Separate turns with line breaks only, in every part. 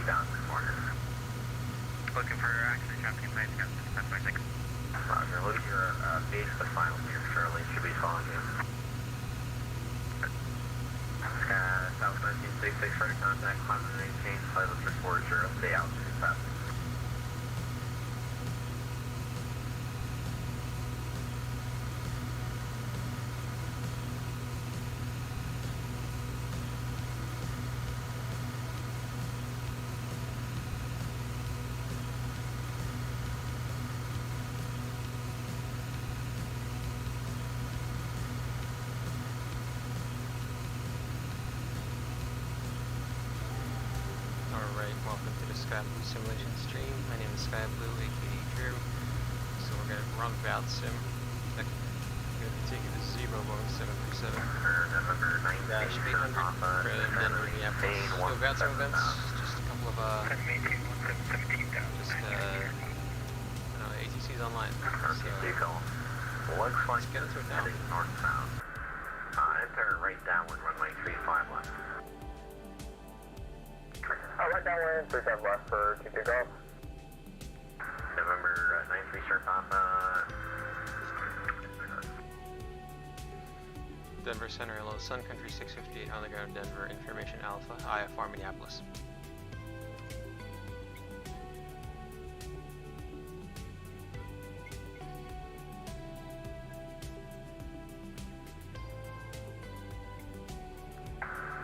down this morning.
Looking for actually traffic in place, got 5.6.
Roger, look at your base, the final near Charlie should be following you. South 1966, first contact, climb and maintain, flight lift 40, stay out, pass.
Welcome to the Sky Blue simulation stream. My name is Sky Blue, aka Drew. So we're going to run VATSIM. We're going to take you to Zibo B738.
November
800 for Denver, Minneapolis. No VATSIM events, just a couple of ATCs online. So
looks like
let's get into it now.
Northbound. Enter right downwind, runway 35 left. Right downwind, 35 left for 2 takeoff. November 93 Sharp Alpha.
Denver Center, hello, Sun Country 658 on the ground, Denver, Information Alpha, IFR Minneapolis.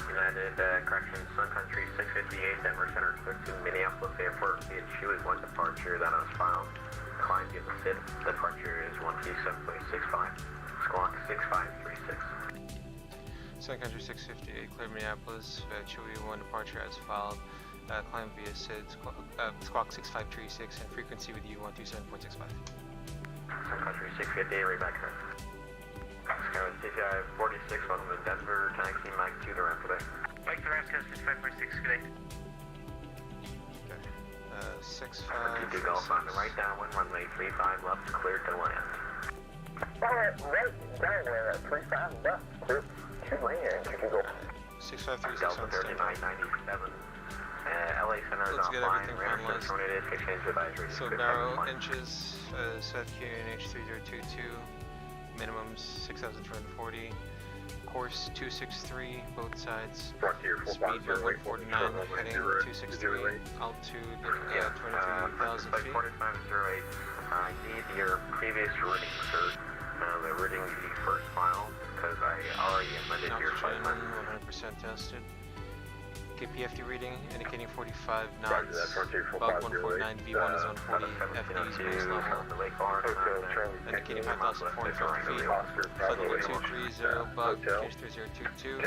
United, correction, Sun Country 658, Denver Center, to Minneapolis Airport, via Chewy, 1 departure, that is found. Climb via the SID, departure is 137.65, squawk 6536.
Sun Country 658, clear Minneapolis, Chewy 1 departure as filed, climb via SID, squawk 6536, and frequency with you 127.65.
Sun Country 658, right back here. Sky CCI 46, welcome to Denver, taxi Mike to the ramp today.
Mike to the ramp, 65.6, good day.
Okay, 65.
2 Golf on the right downwind, runway 35 left, cleared to land. Right downwind, 35 left, cleared to land, 2 Golf.
6536
Delta
on standby.
3997. LA Center is
Let's get
offline,
everything
radar
finalized.
terminated, exchange advisory.
So narrow inches, set QNH 3022, minimums 6,240, course 263, both sides, speed 149, heading 263, altitude 23,000 feet.
4508, I need your previous routing, sir. The routing the first file, because I already amended your flight line.
100% tested. KPFD reading indicating 45 knots, above 149, V1 is 140, FD space level, indicating 5,450 feet, flight level 230, bug, case 3022,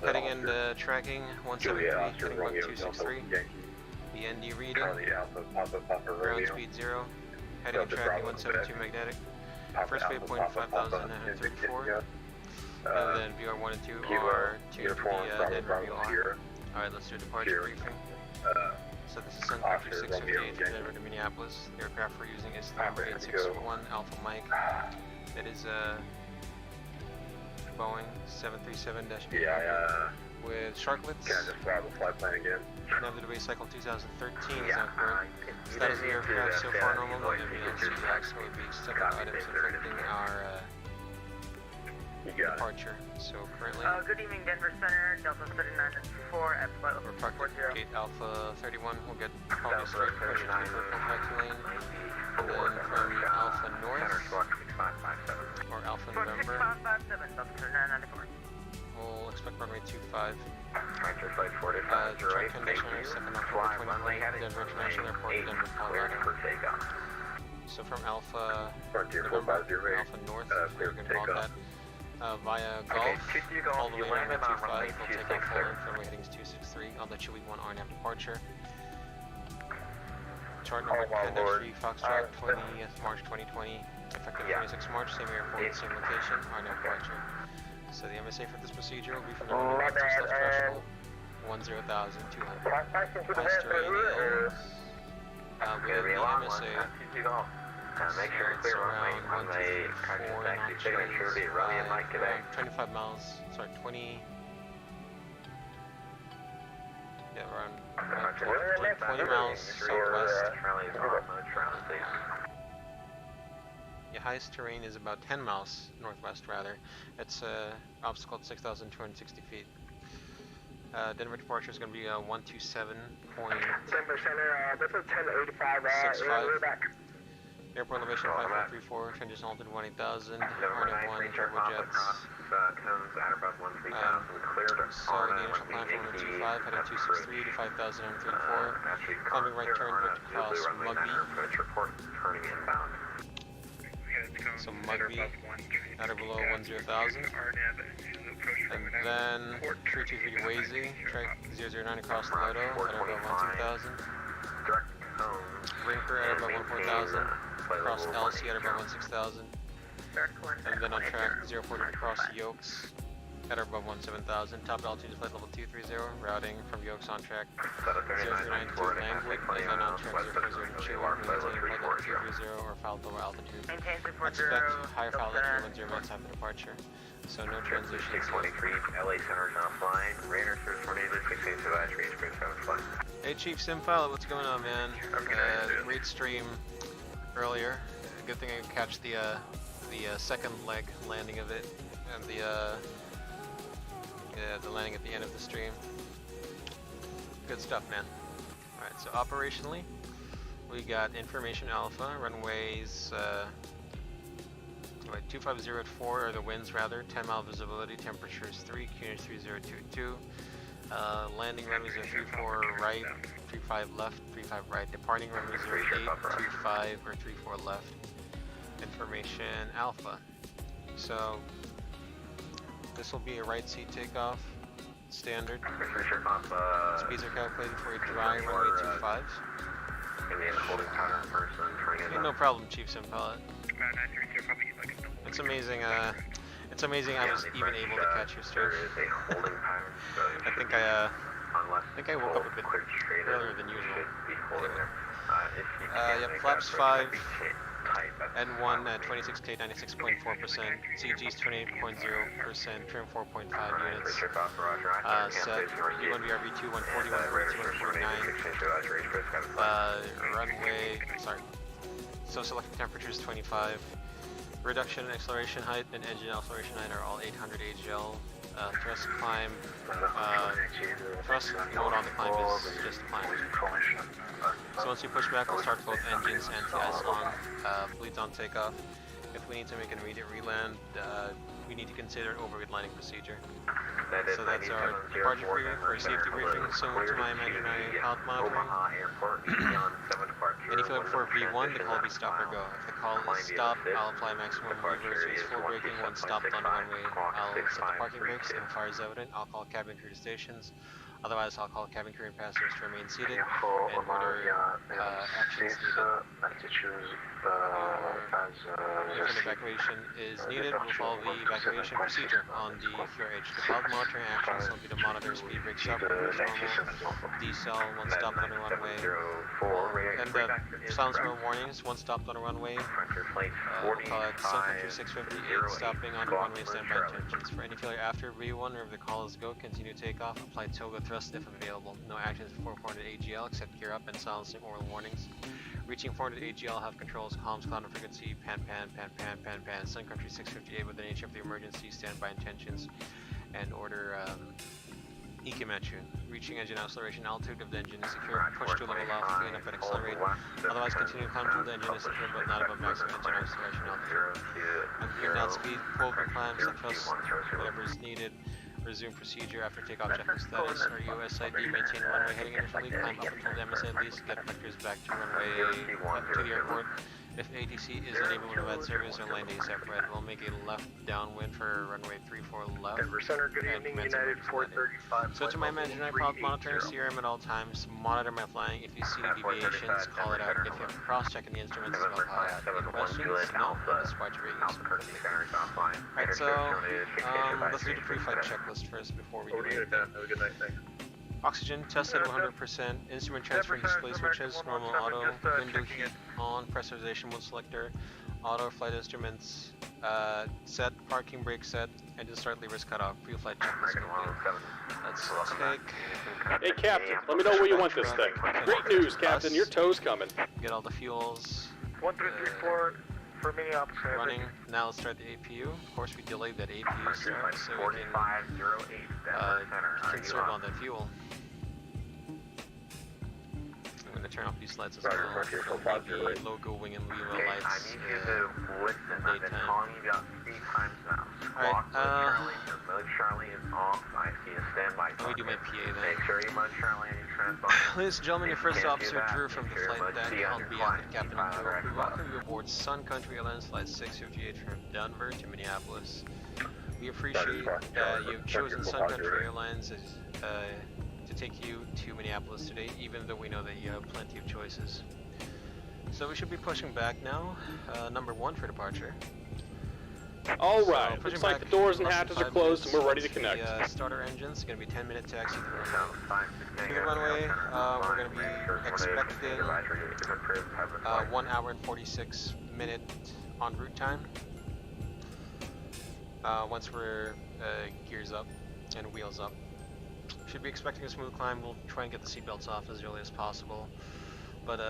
heading into tracking 173, heading bug 263, the ND reading, ground speed 0, heading and tracking 172 magnetic, first waypoint 5,934, and then VR1 and 2 are tuned to the Denver VR. Alright, let's do a departure briefing. So this is Sun Country 658 from Denver to Minneapolis. The aircraft we're using is number 861 Alpha Mike. It is a Boeing 737-8 with sharklets.
Can I just fly the flight plan again?
Navigated base cycle 2013 is not current. Status of the aircraft so far normal, no ambulance, so it would be several items affecting our departure. So currently
Good evening, Denver Center, Delta 3994 at flight level
we're parked at gate Alpha 31. We'll get probably straight pressure to the taxi lane. And then from Alpha North, or Alpha November,
6557, Delta 3994.
we'll expect runway 25.
Track
condition is 2nd October 2020, Denver International Airport, Denver, Colorado. So from Alpha November, Alpha North, we're going to call that via Gulf, all the way to runway 25, we'll take off full length, runway headings 263 on the Chewy 1 RNAV departure. Chart number 10-3, Foxtrot, 20th March 2020, effective 26 March, same airport, same location, RNAV departure. So the MSA for this procedure will be from the runway threshold, 10,200. Highest terrain is, with the MSA,
make sure to clear runway
25 miles, sorry, 20, Yeah, we're on like 20 miles southwest. Your highest terrain is about 10 miles northwest, rather. It's obstacle at 6,260 feet. Denver departure is going to be 127.
Denver Center, this is 1085. We're back.
Airport elevation 5434, transition altitude 18,000. Hornet 1 turbojets. So the initial climb from 125, heading 263 to 5,034. Climbing right turn across Mugby. So Mugby, at or below 10,000. And then 323 Wazy, track 009 across Pilote, at or above 12,000. Rinker at or above 14,000. Across LC at or above 16,000. And then on track 040 across Yokes at or above 17,000. Top altitude is flight level 230, routing from Yokes on track 039 to Langwood, and then on track 0402, maintaining flight level 230 or FIL lower altitude. Expect higher FIL altitude when 0 minutes after departure, so no transitions.
623, LA Center is offline. Radar source tornado, 16 advisory, Express 7 flight.
Hey Chief Sim Pilot, what's going on, man? Great stream earlier. Good thing I could catch the second leg landing of it, and the landing at the end of the stream. Good stuff, man. Alright, so operationally, we got information alpha, runways 2504 are the winds rather, 10 mile visibility, temperatures 3, QNH 3022. Landing runways are 34 right, 35 left, 35 right. Departing runways are 8, 25 or 34 left. Information alpha. So this will be a right seat takeoff, standard. Speeds are calculated for a dry runway 25. Hey, no problem, Chief Sim Pilot. It's amazing. It's amazing I was even able to catch your stream. I think I woke up a bit earlier than usual. Anyway. Yep, flaps 5. N1 at 26K, 96.4%, CG's 28.0%, trim 4.5 units. Set U1BRV2 140, 149. Runway, sorry. So selected temperature is 25. Reduction in acceleration height and engine acceleration height are all 800 AGL. Thrust climb, thrust mode on the climb is just climb. So once you push back, we'll start both engines, anti-ice on, bleeds on takeoff. If we need to make an immediate reland, we need to consider an overhead landing procedure. So that's our departure briefing for a safety briefing, similar to my imaginary pilot monitoring. Any failure before V1, the call will be stop or go. If the call is stop, I'll apply maximum reverse full braking. When stopped on the runway, I'll set the parking brakes. If fire is evident, I'll call cabin crew to stations. Otherwise, I'll call cabin crew and passengers to remain seated and order actions needed. If an evacuation is needed, we'll follow the evacuation procedure on the QRH. The pilot monitoring actions will be to monitor speed brakes up, normal, decel, one stopped on the runway, and the silence warnings, one stopped on the runway, we'll call it Sun Country 658, stopping on the runway, standby intentions. For any failure after V1 or if the call is go, continue takeoff, apply toga thrust if available. No actions before 400 AGL except gear up and silencing oral warnings. Reaching 400 AGL, have controls, comms, cloud and frequency, pan, Sun Country 658 with the nature of the emergency, standby intentions, and order ECMAT. Reaching engine acceleration altitude of the engine is secure, push to level off, clean up and accelerate. Otherwise continue to climb until the engine is secure but not above maximum engine acceleration altitude. And clear down speed, pull for climbs, set thrust, whatever is needed. Resume procedure after takeoff checklist status. Our USID maintain runway heading initially, climb up until the MSA at least, get vectors back to runway up to the airport. If ATC is unable to provide service or land ASAP red, we'll make a left downwind for runway 34 left.
Denver Center, good evening, United 435.
So to my imaginary pilot monitoring CRM at all times, monitor my flying. If you see any deviations, call it out. If you have to cross-check the instruments as well, call it out. Any questions? No? That's why you're Alright, so let's do the pre-flight checklist first before we do anything.
Have a good night, thanks.
Oxygen tested 100%, instrument transfer display switches, normal auto, window heat on, pressurization mode selector, Auto flight instruments set, parking brake set, engine start levers cut off. Pre-flight checklist complete. Let's take.
Hey Captain, let me know where you want this thing. Great news, Captain, your tow's coming.
Get all the fuels.
1334 for Minneapolis.
Running. Now let's start the APU. Of course, we delayed that APU start so we can conserve on that fuel. I'm going to turn off these lights as well. The logo wing and lever lights.
I need you to listen. I've been calling you about 3 times now.
Alright,
Mode Charlie is off. I see a standby.
let me do my PA then.
Make sure you mode Charlie and you transponder.
Ladies and gentlemen, your first officer Drew from the flight deck on behalf of Captain Drew. We welcome you aboard Sun Country Airlines Flight 658 from Denver to Minneapolis. We appreciate that you've chosen Sun Country Airlines as, to take you to Minneapolis today, even though we know that you have plenty of choices. So we should be pushing back now, number 1 for departure.
Alright,
So,
looks like the doors and hatches are closed and we're ready to connect.
The starter engine's going to be 10-minute taxi through the runway. We're going to be expecting 1 hour and 46 minute en route time. Once we're gears up and wheels up. Should be expecting a smooth climb. We'll try and get the seatbelts off as early as possible. But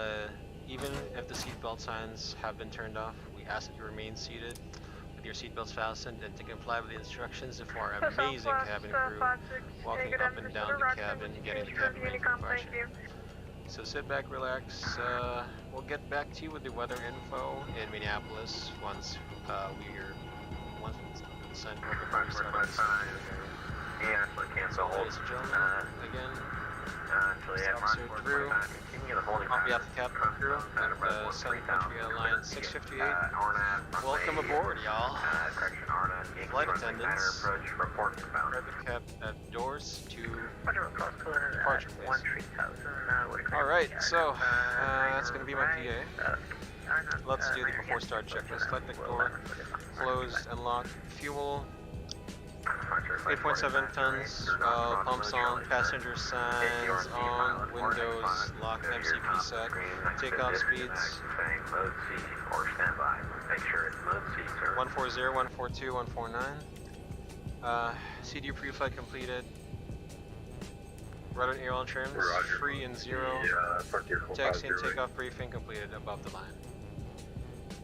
even if the seatbelt signs have been turned off, we ask that you remain seated with your seatbelts fastened and to comply with the instructions of our amazing cabin crew walking up and down the cabin, getting the cabin ready for departure. So sit back, relax. We'll get back to you with the weather info in Minneapolis once once the sign before we start.
Yeah, actually cancel.
Ladies and gentlemen, again, Officer Drew, on behalf of the captain and crew at Sun Country Airlines 658, welcome aboard, y'all. Flight attendants, grab the cab at doors to departure, please. Alright, so, that's going to be my PA. Let's do the before start checklist. Flight deck door closed and locked. Fuel 8.7 tons, pumps on, passenger signs on, windows locked, MCP set, takeoff speeds 140, 142, 149. CDU pre-flight completed. Rudder and aileron trims, free and 0. Taxi and takeoff briefing completed above the line.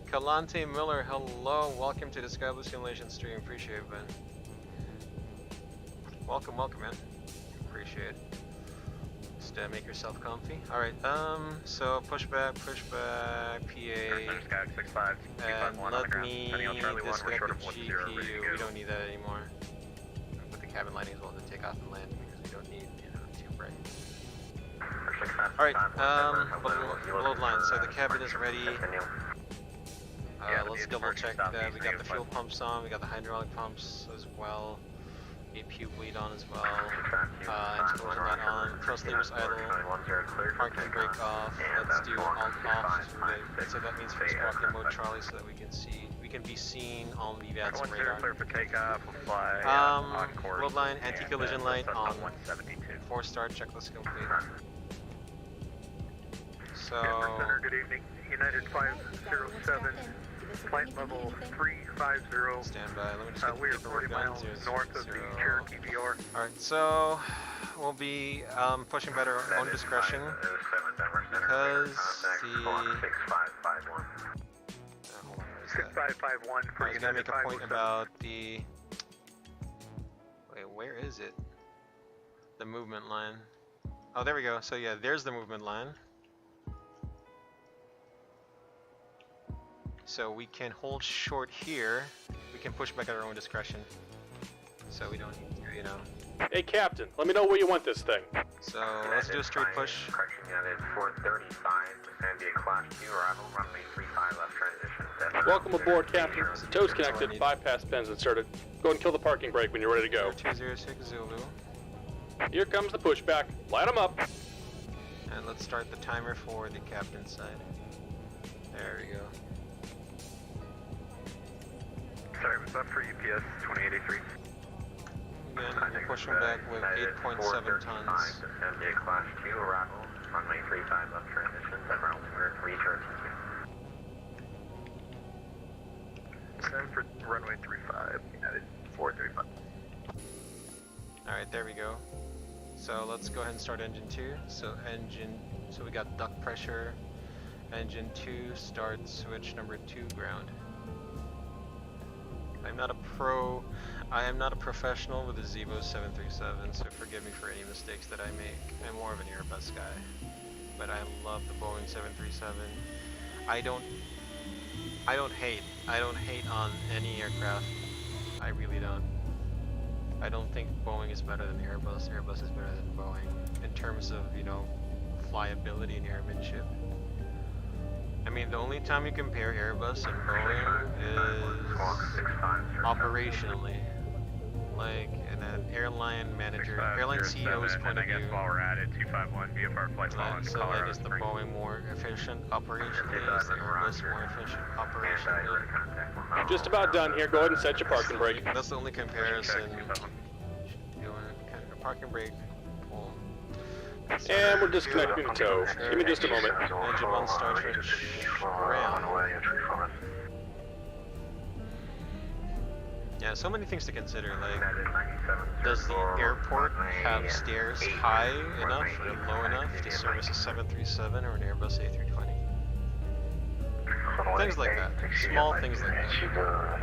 Kalante Miller, hello, welcome to the Sky Blue Simulation stream, appreciate it, man. Welcome, man. Appreciate it. Just make yourself comfy. Alright, so push back, PA, and let me disconnect the GPU. We don't need that anymore. Put the cabin lighting as well to take off and land because we don't need, too bright. Alright, load line. So the cabin is ready. Let's double check that. We got the fuel pumps on, we got the hydraulic pumps as well. APU bleed on as well. Engine cooling light on. Thrust levers idle. Parking brake off. Let's do alt off. So that means fixed walking mode Charlie so that we can be seen on the VATSIM radar.
Clear for takeoff. We'll fly on course.
Load line, anti-collision light on. 4-star checklist complete. So.
Good evening. United 507. Flight level 350.
Stand by. Let me just get the
we are
paperwork
40
done.
miles north of the Cherokee VR.
Alright, so we'll be pushing by our own discretion because the. Hold on,
6551 for
I was gonna make a point about the. Wait, where is it? The movement line. Oh, there we go. So yeah, there's the movement line. So we can hold short here. We can push back at our own discretion. So we don't need to,
Hey Captain, let me know where you want this thing.
So let's do a straight push.
Correction unit 435, San Diego Class 2 arrival, runway 35 left transition.
Welcome aboard, Captain. The tow's connected, bypass pins inserted. Go and kill the parking brake when you're ready to go.
206 Zulu.
Here comes the pushback. Light them up.
And let's start the timer for the captain's side. There we go.
Sorry, was that for UPS 2883?
Again, we're pushing back with 8.7 tons.
San Diego Class 2 arrival, runway 35 left transition, Denver altimeter 3 turns.
send for runway 35, United 435.
Alright, there we go. So let's go ahead and start engine 2. So we got duct pressure, engine 2, start, switch number 2, ground. I'm not a pro, I am not a professional with the Zibo 737, so forgive me for any mistakes that I make. I'm more of an Airbus guy, but I love the Boeing 737. I don't hate on any aircraft. I really don't. I don't think Boeing is better than Airbus. Airbus is better than Boeing in terms of, you know, flyability and airmanship. I mean, the only time you compare Airbus and Boeing is operationally. Like, in an airline manager, airline CEO's point of view.
While we're at it, 251 VFR flight following
So like, is the Boeing more efficient operationally? Is the Airbus more efficient operationally?
Just about done here. Go ahead and set your parking brake.
That's the only comparison. Parking brake. Pull.
And we're disconnecting the tow. Give me just a moment.
Engine 1 starts ground. Yeah, so many things to consider. Like, does the airport have stairs high enough or low enough to service a 737 or an Airbus A320? Things like that. Small things like that. 324,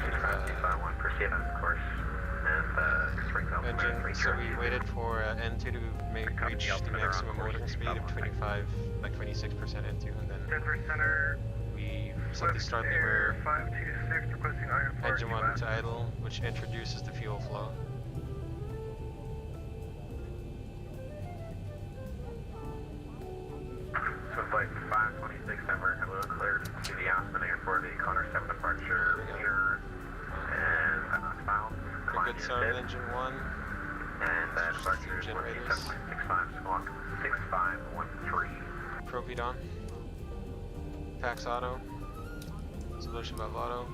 25. Engine, so we waited for N2 to reach the maximum motoring speed of 25, like 26% N2, and then
Denver Center,
we set the start lever,
526 requesting iron
engine 1 to idle, which introduces the fuel flow.
So flight 526 Denver, hello, cleared to the Aspen Airport, the Connor 7 departure, here, and southbound.
Good start, engine 1.
And departure is 187.65, squawk 6513.
Propeed on. Pax auto. Solution valve auto.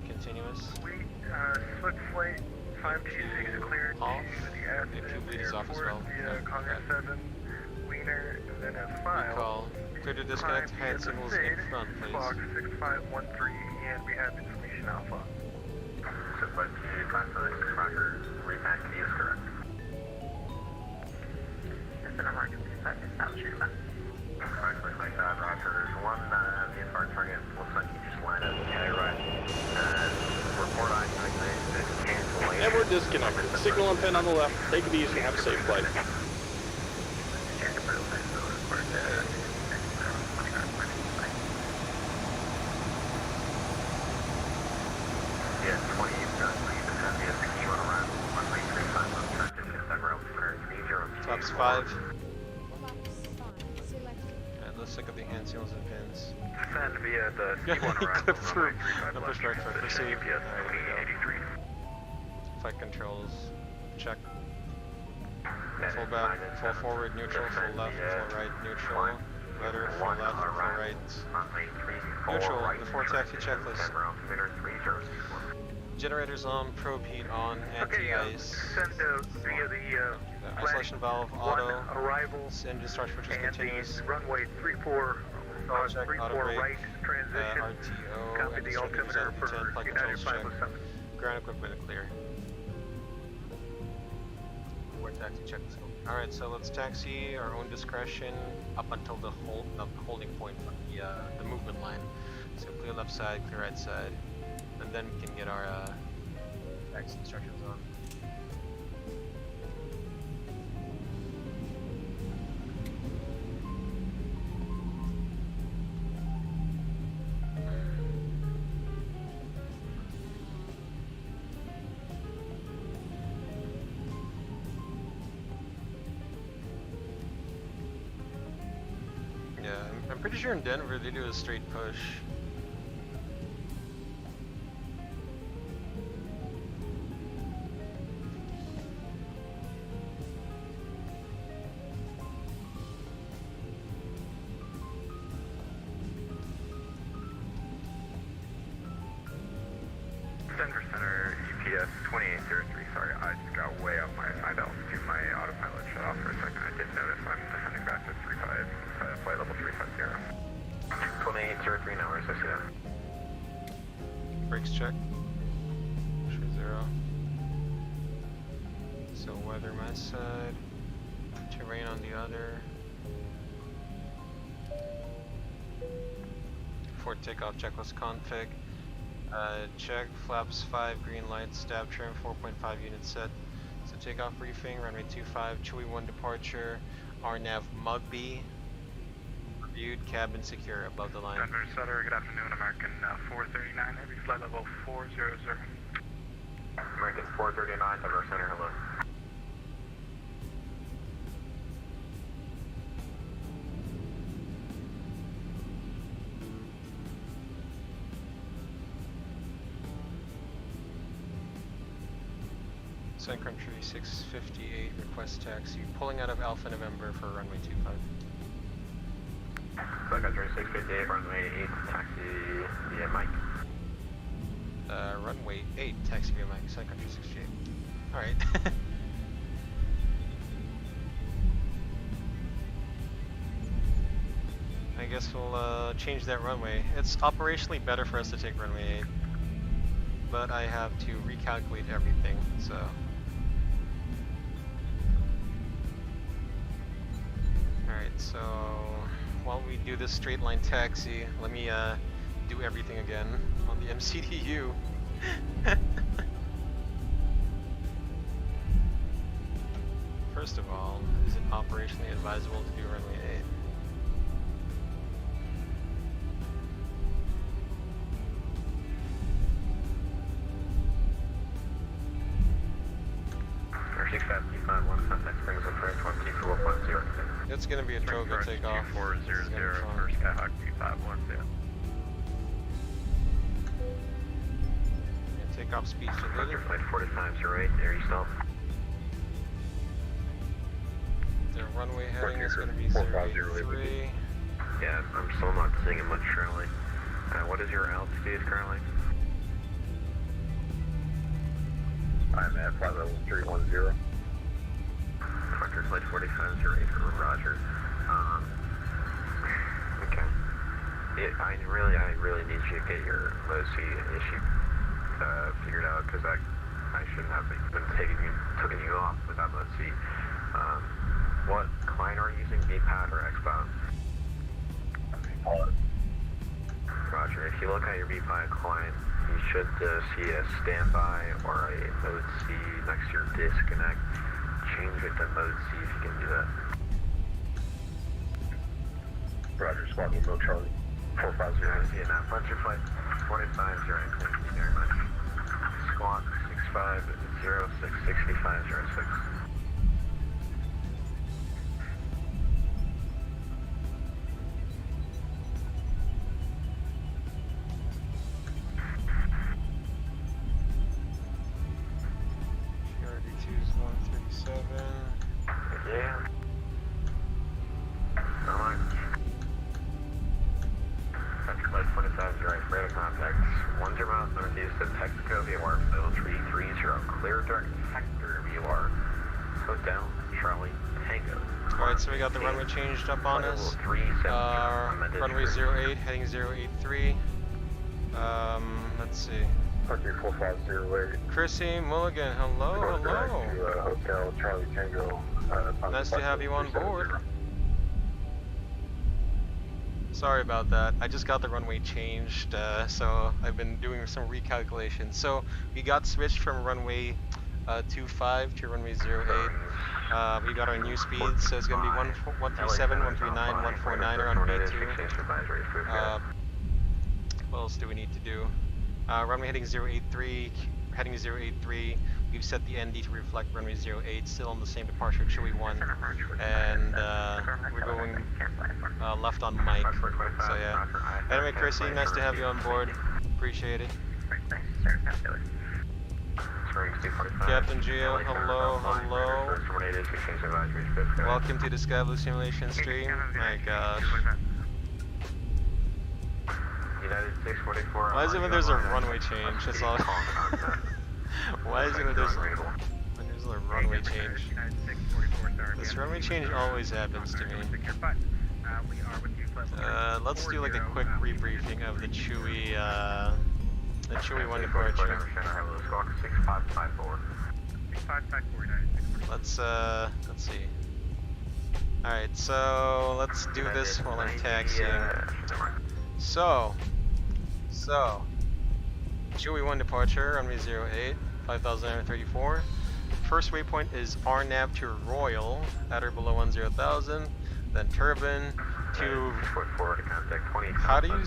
Continuous.
Switch flight 526 cleared
Off.
to the Aspen
If you lead is off as
Airport
well.
via Connor 7, Wiener, and then as filed.
Call. Clear to disconnect, hand signals in front, please.
Squawk 6513, and we have information alpha.
So flight 2556 Roger, repack key is correct. Just an emergency set, establishing that. Correctly like that, Roger. There's one VFR target, looks like you just lined up. Yeah, you're right. Report on cancellation.
And we're disconnected. Signal and pin on the left. Take it easy. Have a safe flight.
Tops 5. And let's look at the hand seals and pins.
Send via the C1
Clip through. Number start for proceed. Flight controls. Check. Full back, full forward, neutral, full left, full right, neutral. Rudder, full left, full right. Neutral, before taxi checklist. Generators on, probe heat on, anti-ice.
Send via the
Isolation valve auto.
arrivals
Engine start switch is
and
continuous.
the runway 34
Check, auto brake.
right transition.
RTO.
Copy
And
the
distributors
altimeter
out
for
of 10. Flight
United
controls check.
507.
Ground equipment clear. Before taxi checklist. Alright, so let's taxi our own discretion up until the holding point of the movement line. So clear left side, clear right side, and then we can get our taxi instructions on. Yeah, I'm pretty sure in Denver they do a straight push.
Denver Center, UPS 2803. Sorry, I just got way off my assigned altitude. My autopilot shut off for a second. I did notice I'm descending back to 35.
runway 803 now, where's that?
Brakes check. Sure, 0. So weather my side, terrain on the other. Before takeoff, checklist config. Check, flaps 5, green lights, stab trim 4.5 units set. So takeoff briefing, runway 25, Chewy 1 departure, RNAV Mugby. Reviewed, cabin secure, above the line.
Denver Sutter, good afternoon, American 439, heavy flight level 400.
American 439, Denver Center, hello.
Sun Country 658, request taxi, pulling out of Alpha November for runway 25.
Sun Country 658, runway 8, taxi via Mike.
Runway 8, taxi via Mike, Sun Country 658. Alright. I guess we'll change that runway. It's operationally better for us to take runway 8, but I have to recalculate everything, so. Alright, so while we do this straight line taxi, let me do everything again on the MCDU. First of all, is it operationally advisable to do runway 8?
6551, contact springs approach 1T410.
It's gonna be a Trogo takeoff.
400 for Skyhawk 351.
Yeah, takeoff speed
Roger,
deleted.
flight 4508, there you still.
The runway heading is gonna be 083.
Yeah, I'm still not seeing it much currently. What is your altitude currently? I'm at flight level 310. Roger, flight 4508 for Roger. Okay. I really need you to get your low C issue figured out, because I shouldn't have been taking you off without low C. What client are you using, VPAD or XPlane? Roger, if you look at your VPAD client, you should see a standby or a mode C next to your disconnect. Change it to mode C if you can do that. Roger, squad will Charlie. 450. See it now. Frontier flight 4508. Thank you very much. Squawk 6506 6506. Yeah. Alright. Country flight 4508, radar contact 10 miles northeast of Texaco, VOR, FIL 330, clear direct sector, VOR, slow down, Charlie, Tango.
Alright, so we got the runway changed up on us. Runway 08, heading 083. Let's see.
Country 4508.
Chrissy Mulligan, hello, hello.
Hotel Charlie Tango.
Nice to have you on board. Sorry about that. I just got the runway changed, so I've been doing some recalculations. So we got switched from runway 25 to runway 08. We got our new speeds, so it's going to be 137, 139, 149 on B2. What else do we need to do? Runway heading 083, heading 083. We've set the ND to reflect runway 08, still on the same departure, Chewy 1, and we're going left on Mike. So yeah. Anyway, Chrissy, nice to have you on board. Appreciate it. Captain Gio, hello, hello. Welcome to the Sky Blue Simulation stream. My gosh. Why is it when there's a runway change? That's all. Why is it when there's a runway change? This runway change always happens to me.
We are with you
Let's do like a quick rebriefing of the Chewy 1 departure.
Squawk 6554.
6554.
Let's see. Alright, so let's do this while I'm taxiing. So Chewy 1 departure, runway 08, 5,934. First waypoint is RNAV to Royal, at or below 10,000, then Turbine to... How do you...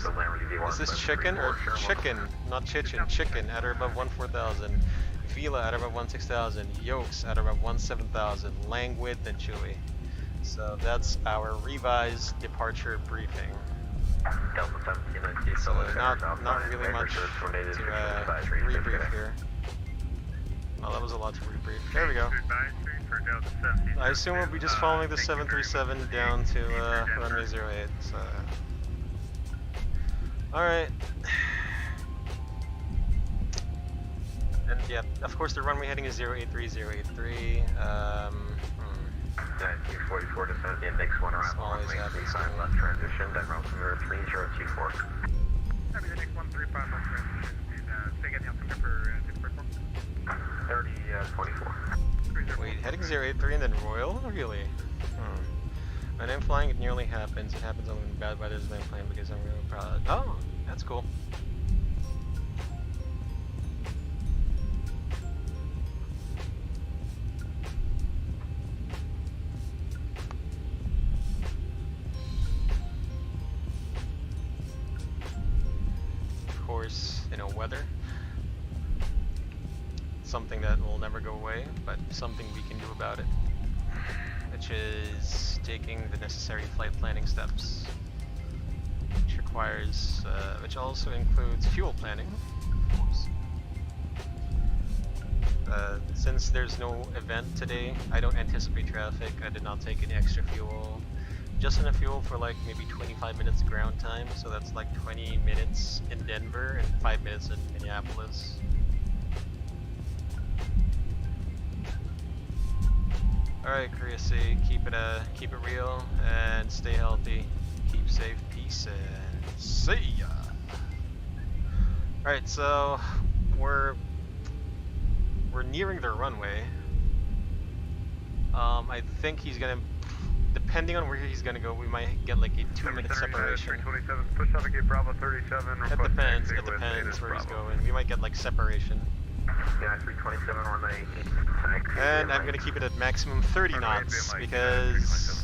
Is this chicken or chicken? Not chicken, chicken, at or above 14,000. Vila at or above 16,000. Yokes at or above 17,000. Langwid, then Chewy. So that's our revised departure briefing. So not really much to rebrief here. Oh, that was a lot to rebrief. There we go. I assume we'll be just following the 737 down to runway 08. So. Alright. And yeah, of course the runway heading is 083083.
1944 descent, index 1 around runway 35 left transition, then altimeter 3024.
Copy, the next 135 left transition, and stay getting altimeter for
3024.
Wait, heading 083 and then Royal? Really? When I'm flying, it nearly happens. It happens only when bad weather is when I'm flying because I'm really proud. Oh, that's cool. Of course, you know, weather. Something that will never go away, but something we can do about it, which is taking the necessary flight planning steps, which also includes fuel planning, of course. Since there's no event today, I don't anticipate traffic. I did not take any extra fuel, just enough fuel for like maybe 25 minutes ground time, so that's like 20 minutes in Denver and 5 minutes in Minneapolis. Alright, Korea C, keep it real and stay healthy. Keep safe, peace, and see ya. Alright, so we're nearing the runway. I think he's gonna, depending on where he's gonna go, we might get like a 2-minute separation.
Push navigate Bravo 37.
It depends where he's going. We might get like separation.
Yeah, 327 runway 8.
And I'm gonna keep it at maximum 30 knots because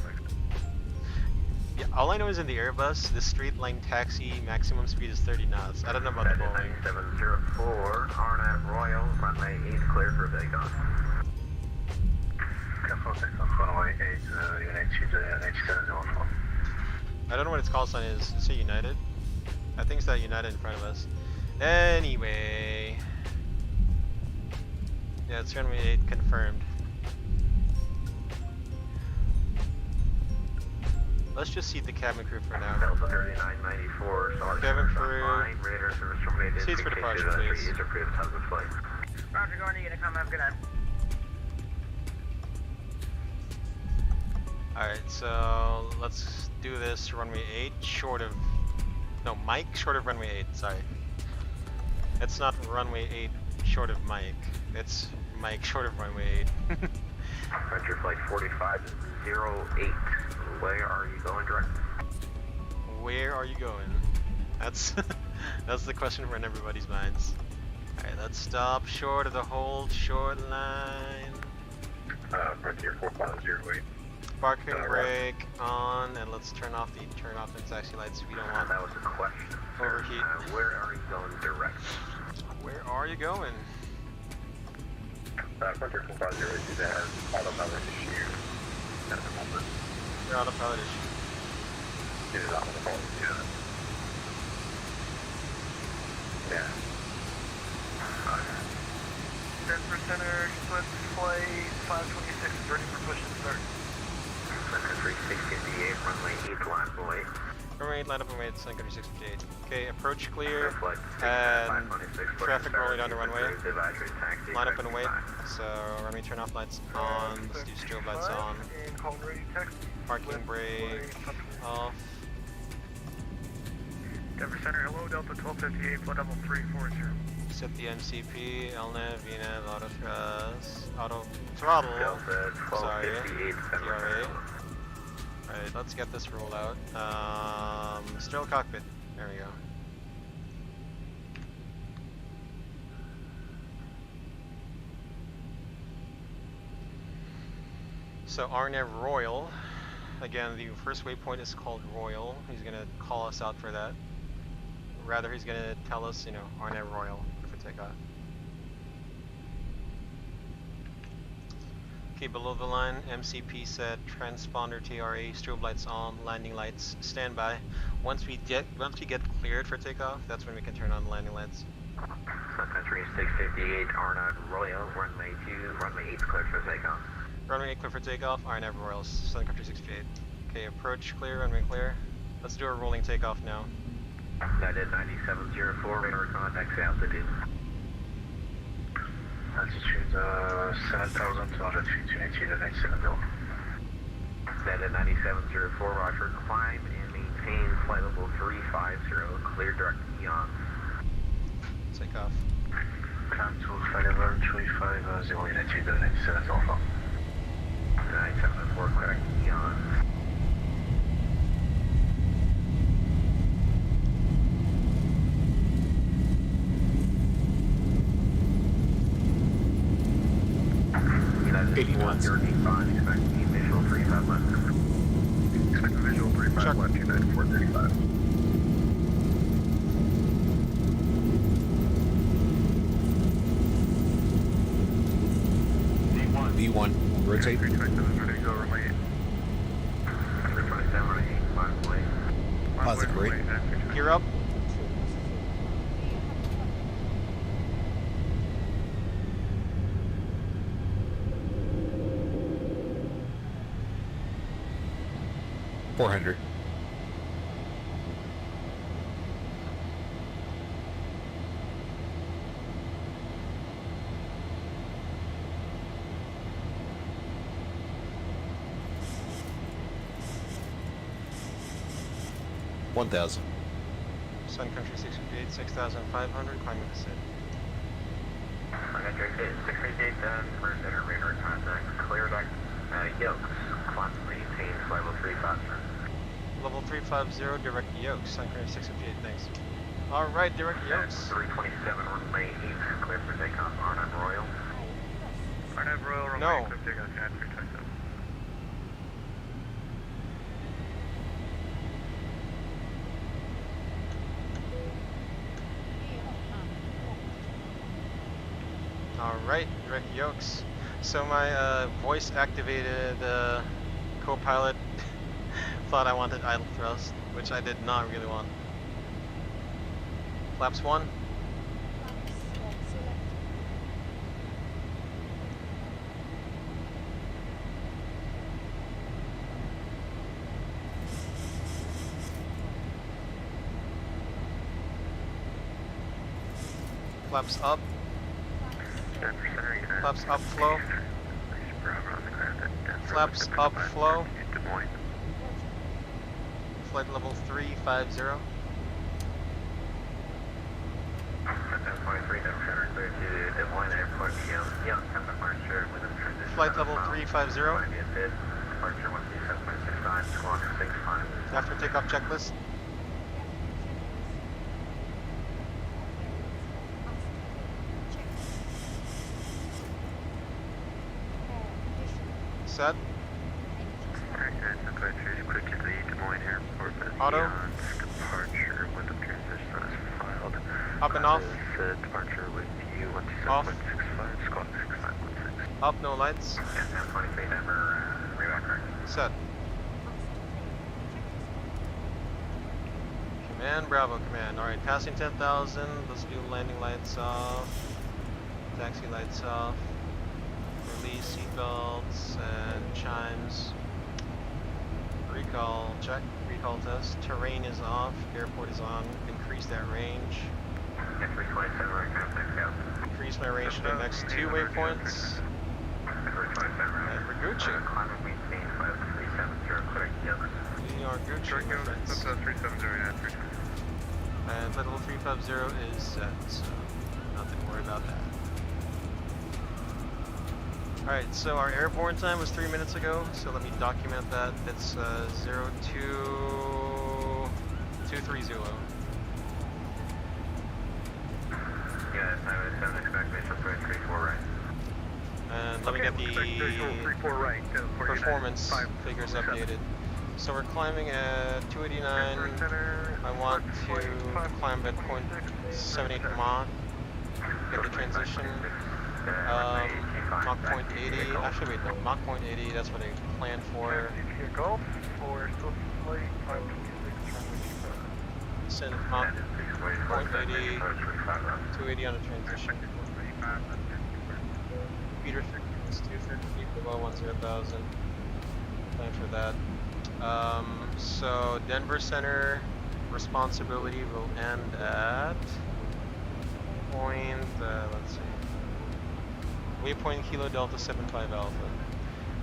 yeah, all I know is in the Airbus, the straight line taxi maximum speed is 30 knots. I don't know about the Boeing.
704, RNAV Royal, runway 8 clear for takeoff.
I don't know what its call sign is. Is it United? I think it's that United in front of us. Anyway. Yeah, it's runway 8 confirmed. Let's just seat the cabin crew for now.
Delta 3994,
cabin crew.
Radar service terminated.
Seats for departure, please.
Roger, going to Unicom, have a good night.
Alright, so let's do this runway 8 short of... No, Mike short of runway 8, sorry. It's not runway 8 short of Mike. It's Mike short of runway 8.
Roger, flight 4508. Where are you going direct?
Where are you going? That's that's the question in everybody's minds. Alright, let's stop short of the hold short line.
Frontier 4508.
Parking brake on, and let's turn off the taxi lights. We don't want
that was a question.
Overheat.
Where are you going direct?
Where are you going?
Frontier 4508 has autopilot issue at the moment.
Your autopilot issue.
It is autopilot, yeah.
Denver Center, split flight 526 ready for push and start.
Center 658, runway 8 line away.
Runway 8 line up and wait, Center 658. Okay, approach clear, and traffic rolling down the runway. Line up and wait, so runway turn off lights on, let's do strobe lights on. Parking brake off.
Denver Center, hello, Delta 1258, flight level 340.
Set the MCP, LNAV, VNAV, auto thrust, auto throttle.
Delta
Sorry,
1258,
TRA. Alright, let's get this rolled out. Sterile cockpit. There we go. So RNAV Royal. Again, the first waypoint is called Royal. He's gonna call us out for that. Rather, he's gonna tell us, you know, RNAV Royal for takeoff. Okay, below the line, MCP set, transponder TRA, strobe lights on, landing lights standby. Once we get cleared for takeoff, that's when we can turn on the landing lights.
Sun Country 658, RNAV Royal, runway 8 cleared for takeoff.
Runway 8 clear for takeoff, RNAV Royals, Sun Country 658. Okay, approach clear, runway clear. Let's do a rolling takeoff now.
United 9704, radar contact altitude. Altitude 7,200 feet, United 970. United 9704, roger, climb and maintain flight level 350, clear direct EON.
Take off.
Climb to flight level 350, United 970. 974, clear EON. United 81, 085, expect the visual 35 left. Expect the visual 35 left, United 435.
V1, rotate.
327, ready to go, runway 8.
327, runway 8, 5 way.
Positive rate.
Gear up.
$400. $1,000.
Sun Country 658, 6,500, climbing the SID.
Sun Country 658, first enter radar contact, clear deck, yokes, climb to maintain flight level 350.
Level 350, direct yokes, Sun Country 658, thanks. Alright, direct yokes.
327, runway 8, clear for takeoff, RNAV Royal.
RNAV Royal, runway
No.
8, clear for takeoff, United 327.
Alright, direct yokes. So my voice activated co-pilot thought I wanted idle thrust, which I did not really want. Flaps 1. Flaps up. Flaps up flow. Flaps up flow. Flight level 350.
1023, Denver clear to Des Moines Airport, Young, departure with a transition.
Flight level 350.
Departure 127.65, squawk 65.
After takeoff checklist. Set.
Quickly Des Moines Airport,
Auto.
Departure with the transition is filed.
Up and off.
Departure with you,
Off.
127.65, squawk 6516.
Up, no lights.
1023, Denver, reroute.
Set. Command, Bravo, command. Alright, passing 10,000. Let's do landing lights off. Taxi lights off. Release seatbelts and chimes. Recall check. Recall test. Terrain is off. Airport is on. Increase that range.
327, right contact out.
Increase my range to the next 2 waypoints.
327, right.
And we're Gucci.
Climb and maintain 5370, clear yokes.
We are Gucci.
Direct
my
yokes,
friends.
Delta 370, United 327.
And flight level 350 is set, so nothing to worry about that. Alright, so our airborne time was 3 minutes ago, so let me document that. It's 02230.
Yeah, I was 7 expect mission 34 right.
And let me get the performance figures updated. So we're climbing at 289. I want to climb at 0.78 Mach. Get the transition. Mach 0.80. Actually, wait, no, Mach 0.80. That's what I planned for.
Golf for Swift Flight 526.
Send Mach 0.80. 280 on the transition. Speed restriction is 230 feet below 10,000. Plan for that. So Denver Center responsibility will end at let's see, waypoint Kilo Delta 75 Alpha.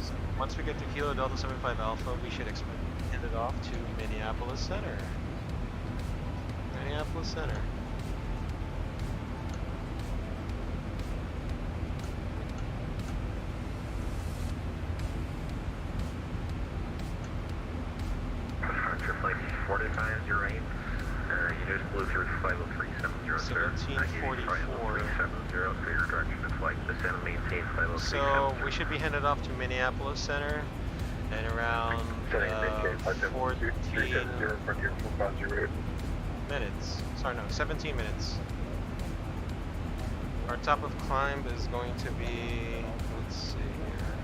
So once we get to Kilo Delta 75 Alpha, we should expect to end it off to Minneapolis Center. Minneapolis Center.
Departure flight 4508. You just flew through flight level 370, sir.
1744.
370 for your direction to flight. Descend and maintain flight level 370.
So we should be headed off to Minneapolis Center in around 14 minutes. Sorry, no, 17 minutes. Our top of climb is going to be, let's see here.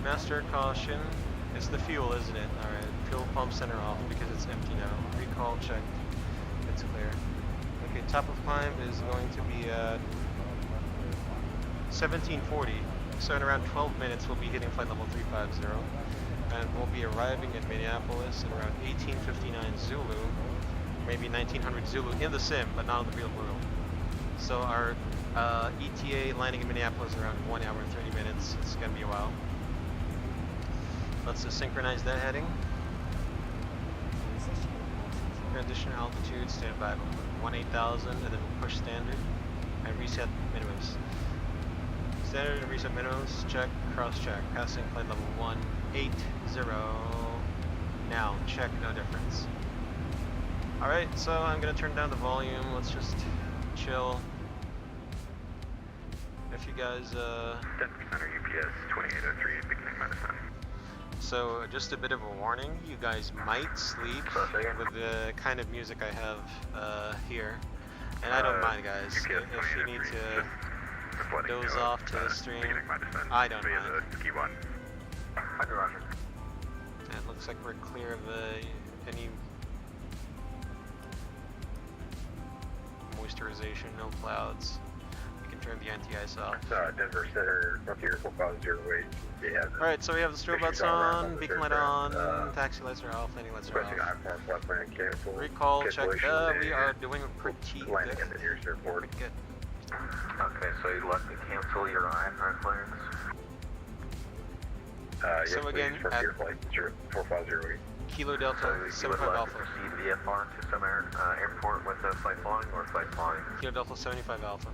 Master caution. It's the fuel, isn't it? Alright, fuel pump center off because it's empty now. Recall checked. It's clear. Okay, top of climb is going to be at 1740. So in around 12 minutes we'll be hitting flight level 350. And we'll be arriving in Minneapolis at around 1859 Zulu. Maybe 1900 Zulu in the sim, but not in the real world. So our ETA landing in Minneapolis is around 1 hour and 30 minutes. It's gonna be a while. Let's just synchronize that heading. Transition altitude, stand by 18,000, and then we'll push standard and reset minimums. Standard and reset minimums, check, cross check, passing flight level 180. Now, check, no difference. Alright, so I'm gonna turn down the volume, let's just chill. If you guys,
Denver Center UPS 2803, beginning medicine.
So, just a bit of a warning, you guys might sleep with the kind of music I have here. And I don't mind, guys. If you need to doze off to the stream, I don't mind. And it looks like we're clear of any moisturization, no clouds. We can turn the anti-ice off.
Denver Center, Frontier 4508.
Alright, so we have the strobe lights on, beacon light on, taxi lights are off, landing lights are off. Recall check, we are doing pretty good.
Okay, so you'd like to cancel your IFR clearance?
So again, at Kilo Delta 75 Alpha.
Proceed VFR to some airport with a flight flying or flight flying?
Kilo Delta 75 Alpha.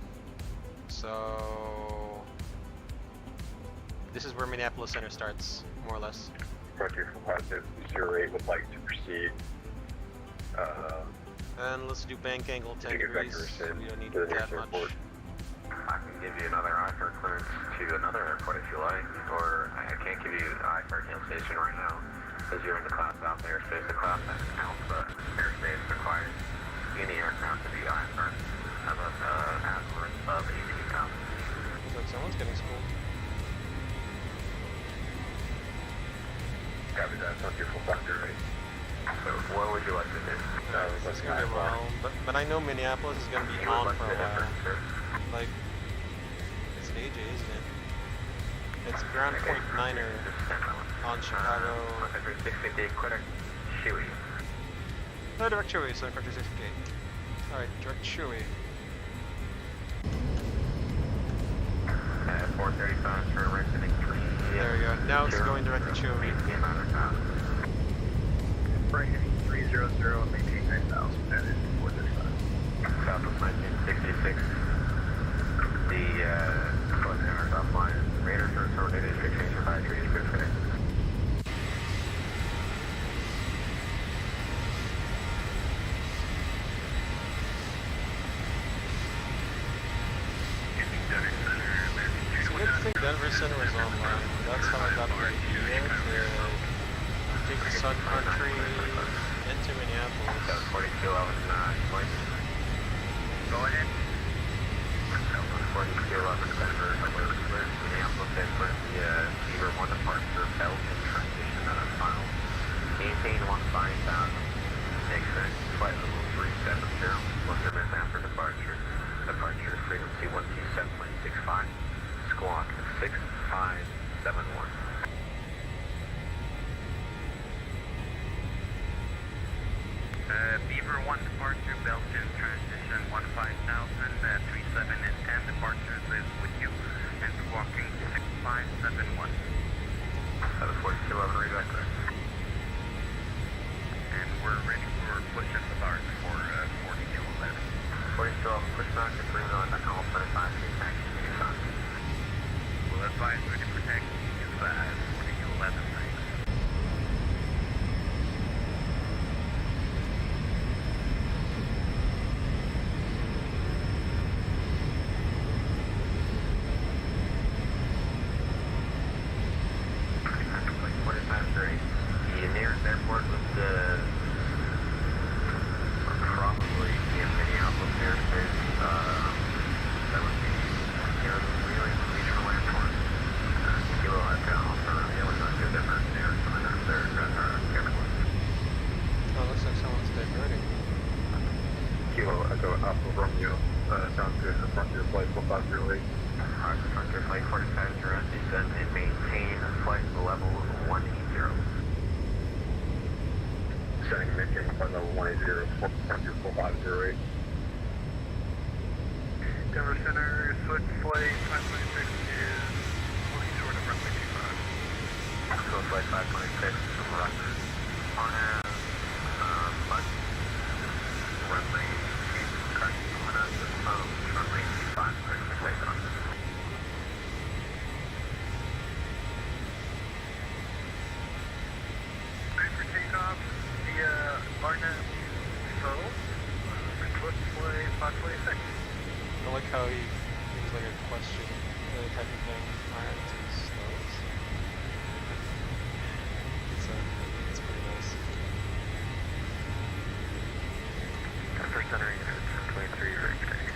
So this is where Minneapolis Center starts, more or less.
Frontier 4508 would like to proceed.
And let's do bank angle 10 degrees. We don't need that much.
I can give you another IFR clearance to another airport if you like, or I can't give you the IFR cancellation right now because you're in the class out there. So it's the class that counts, but airspace requires any aircraft to be IFR of ADD count.
Looks like someone's getting schooled.
Copy that, Frontier 4508. So what would you like to do?
It's gonna be a while, but I know Minneapolis is gonna be on for a while. Like, it's an AJ, isn't it? It's ground point 9er on Chicago.
658, quick, Chewy.
No, direct Chewy, so Frontier 658. Alright, direct Chewy.
435 for reckoning 3.
There we go. Now it's going direct to Chewy.
Right here.
center was online. That's how I got the idea to take the Sun Country into Minneapolis.
4211, go ahead. 4211 Denver, Minneapolis, for the Zibo 1 departure, Belgian transition on a final. Maintain 15,000. Expect flight level 370, plus or minutes after departure. Departure frequency 127.65. Squawk 6571.
Beaver 1 departure, Belgian transition 15,000, 37 and 10 departures is with you, and squawking 6571.
That was 4211, read back there.
And we're ready for push-up with ours for 4211.
4211, push back to 3 on that call 25, taxi,
We'll advise ready for taxi is 4211, thanks.
The nearest airport was probably in Minneapolis airspace. That would be really regional airport. Kilo Echo, Romeo was not good different there. Airport.
Oh, looks like someone's diverting.
Kilo Echo, Alpha Romeo. Sounds good. Frontier flight 4508. Frontier flight 4508. Descend and maintain flight level 180. Setting maintain flight level 180. Frontier 4508.
Denver Center, switch flight 526 is fully short of runway 25.
So flight 526 from Rudder. On a bus. Runway 2, correct. On a runway 25, correct. Take off.
Ready for takeoff via Barnett FIL, switch flight 526.
I like how he gives like a question, type of thing. Alright, it's slows. It's pretty nice.
Denver Center, unit 1023, ready for taxi.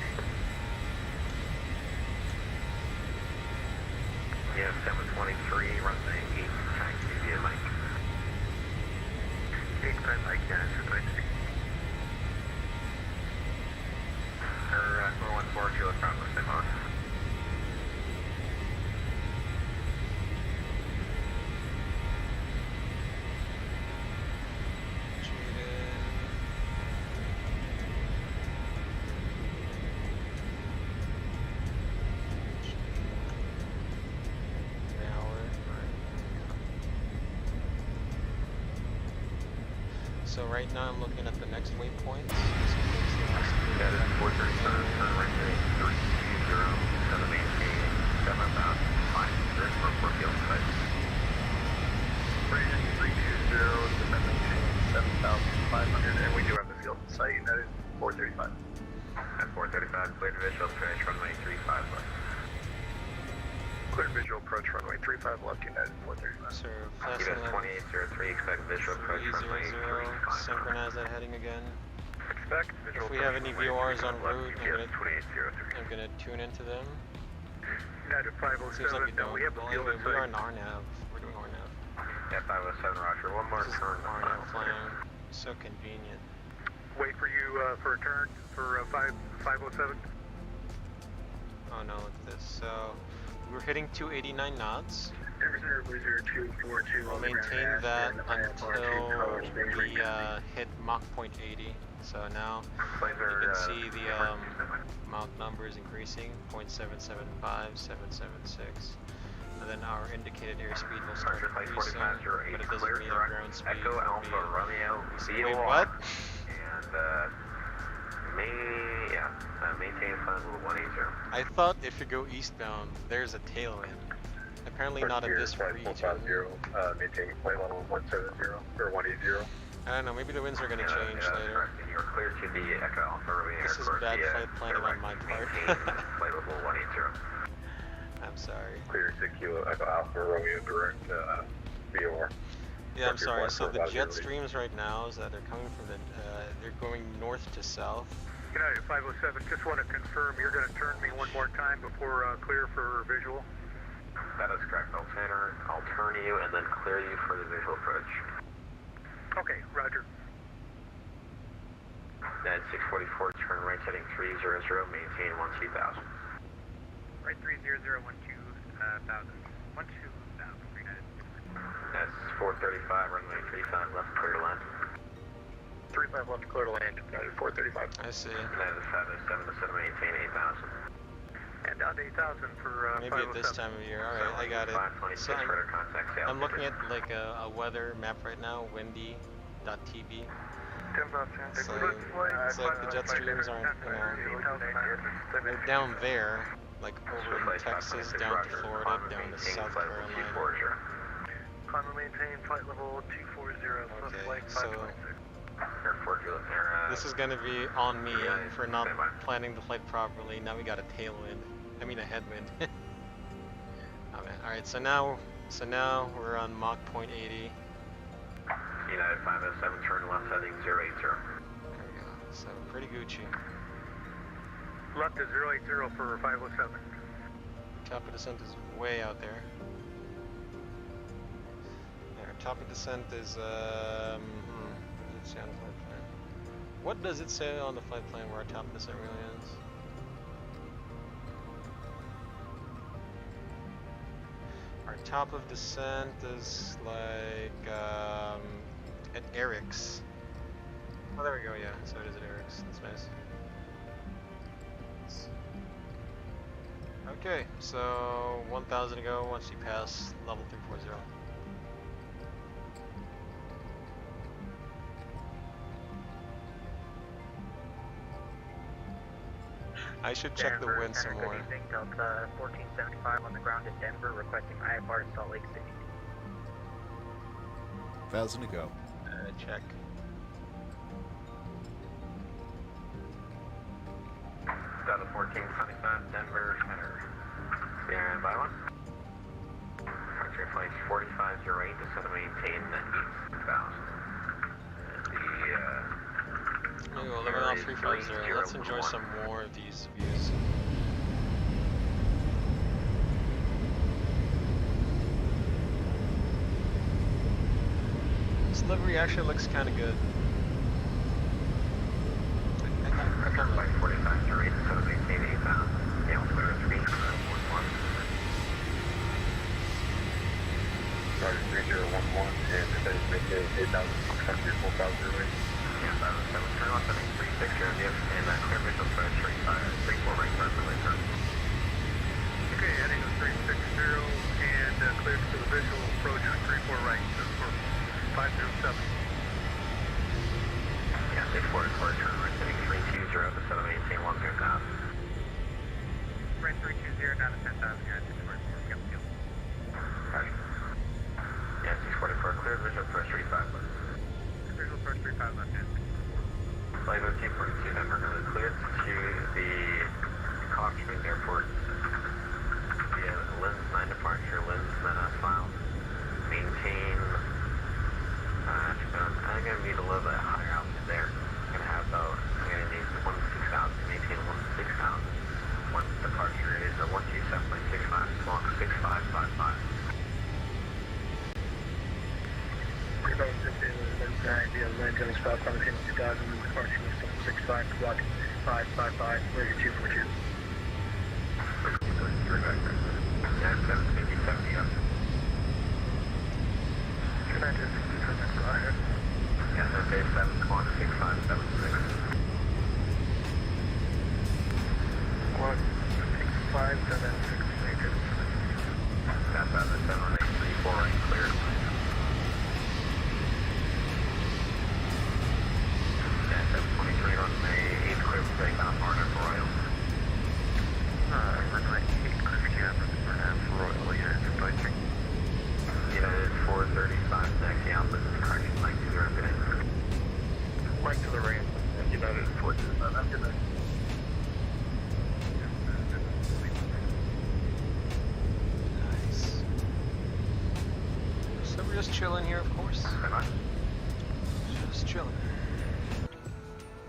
Yeah, 723, runway 8, taxi via Mike.
8 Mike, yeah, it's a
Or 414, Kilo Bravo, same on.
So right now I'm looking at the next waypoints.
That is 437, turn right to 320, set a maintain 7,500 for field sites.
Braden 320, set maintain 7,500, and we do have the field site, and that is 435.
At 435, cleared visual approach runway 35 left.
Clear visual approach runway 35 left, United 435.
Sir, fast
Unit 2803, expect visual approach runway 35.
synchronize that heading again.
Expect visual
If we have any
approach
VORs on
runway
route,
2803.
I'm gonna tune into them.
United
Seems like we
507,
don't.
we have the
Well,
field
anyway, we are in
site.
RNAV. We're doing RNAV.
Yeah, 507, roger. One more
This is
turn.
RNAV flying. So convenient.
Wait for you for a turn for 507.
Oh no, look at this. So we're hitting 289 knots. We'll maintain that until we hit Mach point 80. So now you can see the Mach numbers increasing, 0.775, 776. And then our indicated airspeed will start increasing, but it doesn't mean our ground speed
Echo
will
Alpha
be...
Romeo
Wait,
VOR.
what?
And maintain flight level 180.
I thought if you go eastbound, there's a tailwind. Apparently not in this region.
Maintain flight level 170 or 180.
I don't know, maybe the winds are gonna change later.
You're clear to the Echo Alpha Romeo
This is
Airport
bad
via
flight planning on my part.
maintain flight level 180.
I'm I'm sorry.
Clear 6 Kilo Echo Alpha Romeo direct VOR.
Yeah, I'm sorry. So the jet streams right now is that they're coming from the, they're going north to south.
United 507, just want to confirm you're going to turn me one more time before clear for visual.
That is correct. I'll turn you and then clear you for the visual approach.
Okay, roger.
At 644, turn right heading 300, maintain 12000.
Right 300, 12000. 12000, United.
That's 435, runway 35, left, clear to land.
35 left, clear to land. United 435.
I see.
United 507 to set maintain 8000.
And down to 8000 for
Maybe at this time of year. Alright, I got it.
526
So
radar contact.
I'm looking at like a weather map right now, windy.tv. So it's like the jet streams aren't, you know, they're down there, like over in Texas, down to Florida, down to South Carolina.
Climb and maintain flight level 240,
Okay, so this is gonna be on me for not planning the flight properly. Now we got a tailwind. I mean a headwind. Oh man. Alright, so now we're on Mach 0.80.
United 507, turn left heading 080.
There we go. So pretty Gucci.
Left is 080 for 507.
Top of descent is way out there. There, top of descent is what does it say on the flight plan? What does it say on the flight plan where our top of descent really is? Our top of descent is like at Eric's. Oh, there we go. Yeah, so it is at Eric's. That's nice. Okay, so 1,000 to go once you pass level 340. I should check the wind some more.
Good evening, Delta 1475 on the ground in Denver, requesting IFR to Salt Lake City.
1,000 to go.
Check.
Delta 1475, Denver, center. Stand by one. Departure flight 4508, descend to maintain 8000.
Maybe we'll limit off 350. Let's enjoy some more of these views. This livery actually looks kind of good.
Departure flight 4508, descend to maintain 8000. Yeah, we'll clear 3, 11.
Target 3011 and descend to maintain 8000. Country 4000 rate.
Yeah, 507, turn off heading 360, and clear visual approach 34 right, presently turn.
Okay, heading to 360 and cleared for the visual approach 34 right for 507.
Yeah, 644, turn right heading 320, descend to maintain 10,000.
Right 320, down to 10,000, yeah, 644, yep, yep.
Roger. Yeah, 644, clear visual approach 35 left.
Visual approach 35 left, yeah.
Flight 0242, Denver, going to clear to the Coxman Airport. Yeah, Lynn's 9 departure, Lynn's FIL. Maintain, I'm going to need a little bit higher altitude there. I'm going to need 16,000 to maintain 16,000. One departure is a 127.65, long 6555.
Via land Jones 5, climate 2000, departure with 765, block 555, where's your 242?
Yeah, 750, 70 up.
Can I just turn that go ahead?
Yeah, that's Dave 7, come on, 6576.
16576, major.
That's out of 7834, right, clear. Yeah, 723 on May 8, clear for takeoff, Arnhem for Royal.
Runway 8, clear for takeoff, for Royal, yeah, departure.
United 435, taxi Alpha, correction, like to the resident.
Right to the ramp. United 435, after that.
chilling here, of course.
Stand by.
Just chilling.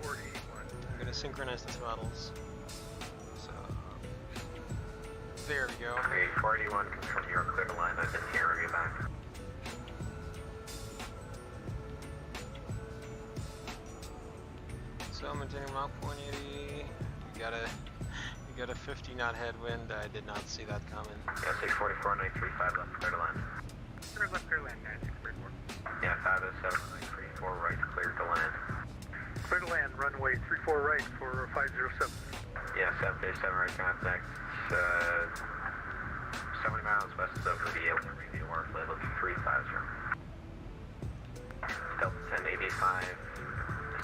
481.
I'm gonna synchronize the throttles. So, there we go.
Okay, 481, confirm you are clear to line. I didn't hear you back.
So maintaining Mach 180. You got a 50 knot headwind. I did not see that coming.
Yeah, 644, 935 left, clear to land.
Clear left, clear land, 9634.
Yeah, 507, 934 right, clear to land.
Clear to land, runway 34 right for 507.
Yeah, 757 right contact. 70 miles west of the radio or level 350. Delta 1085.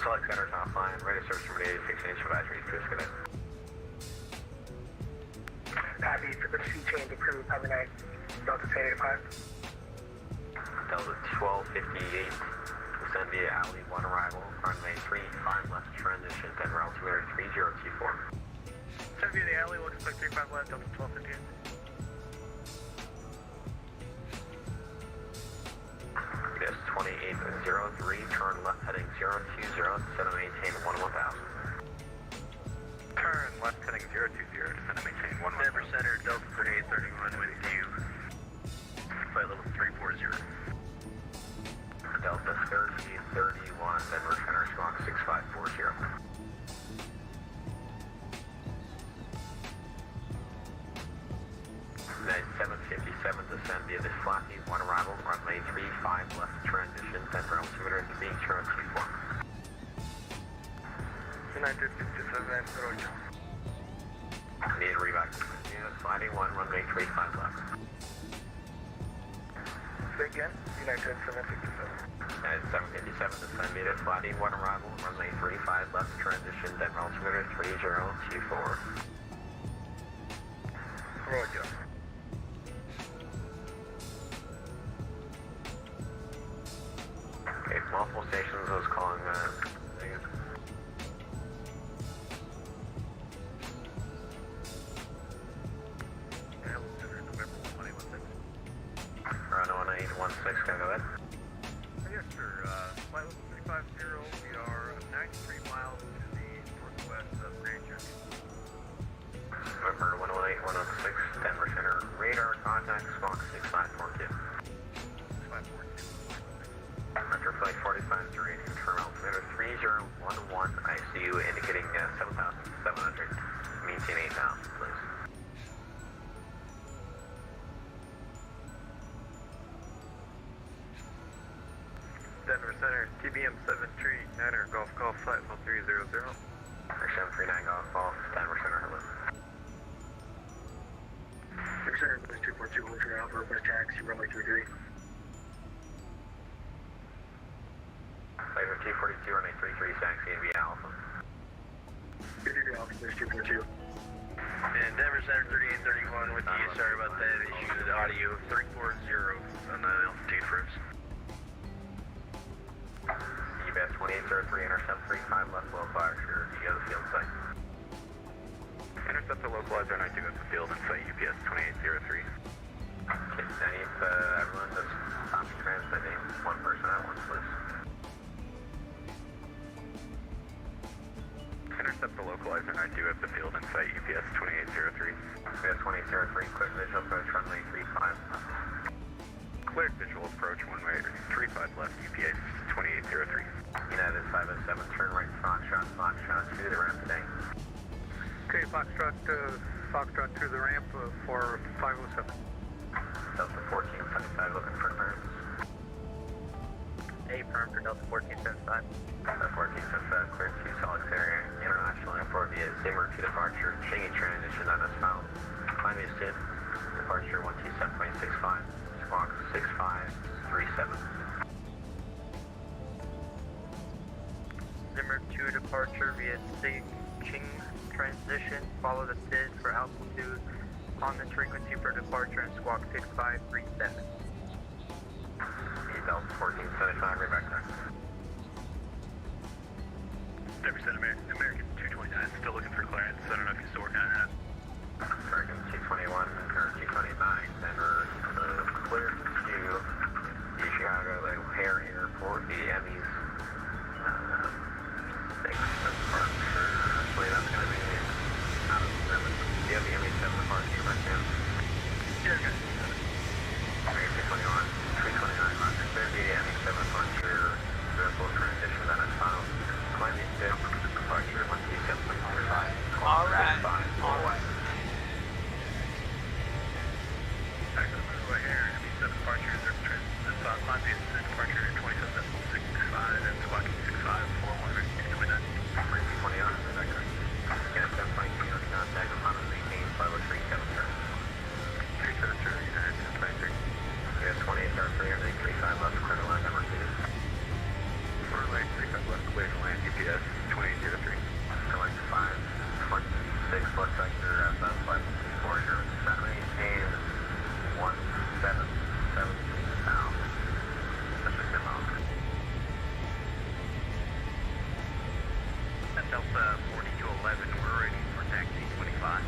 Select center top line, radio service terminated, 16-inch advisory, cruise cadet.
Copy, frequency change approved, cover 9, Delta 1085.
Delta 1258, descend via alley 1 arrival, runway 35 left transition, then route 23024.
Descend via the alley, we'll expect 35 left, Delta 1258.
Yes, 2803, turn left heading 020, descend and maintain 11000.
Turn left heading 020, descend and maintain 11000. Denver Center, Delta 3831 with you. Flight level 340.
Delta 3031, Denver Center, squawk 6540. Then 757, descend via the Flappy 1 arrival, runway 35 left transition, then route 203, turn 24.
United 57, Roger.
Need reback. Yeah, sliding 1, runway 35 left.
Say again, United 757.
At 757, descend via the Flappy 1 arrival, runway 35 left transition, then route 23024.
Roger.
Okay, multiple stations, I was calling Run 1816, can I go ahead?
Yes, sir. Flight level 350, we are 93 miles to the northwest of Ranger.
November 118, 116, Denver Center, radar contact, squawk 6542.
6542.
Metro Flight 45 to radio, terminal 3011, ICU indicating 7,700, maintain 8,000, please.
Denver Center, TBM 739er, Golf Golf, flight level 300.
739 Golf Golf, Denver Center, hello.
Denver Center, 242, hold your Alpha, request taxi, runway 23.
Flight 242, runway 33, taxi and via Alpha.
223 Alpha, 242.
And Denver Center 3831 with you, sorry about that issue with the audio, 340 on the altitude for us.
UBS 2803, intercept 35 left localizer, you go to the field site.
Intercept the localizer, and I do have the field and site UPS 2803.
Okay, I need everyone to stop transmitting one person at once, please.
Intercept the localizer, and I do have the field and site UPS 2803.
UBS 2803, quick visual approach, runway 35.
Cleared visual approach, one way 35 left UPS 2803.
United 507, turn right Foxtrot, Foxtrot to the ramp today.
Okay, Foxtrot to the ramp for 507.
Delta 1475, looking for clearance.
A firm for Delta 1475.
Delta 1475, cleared to Salt Area International Airport via Zimmer to departure, changing transition on this foul. Climb is SID, departure 127.65, squawk 6537.
Zimmer 2 departure via Ching transition, follow the SID for altitude on this frequency for departure and squawk 6537.
Delta 1475, right back there.
Denver Center, American 229, still looking for clearance. I don't know if you're still working on it.
American 221 or 229, Denver, clear to you should have
Delta 4211, we're ready for taxi 25.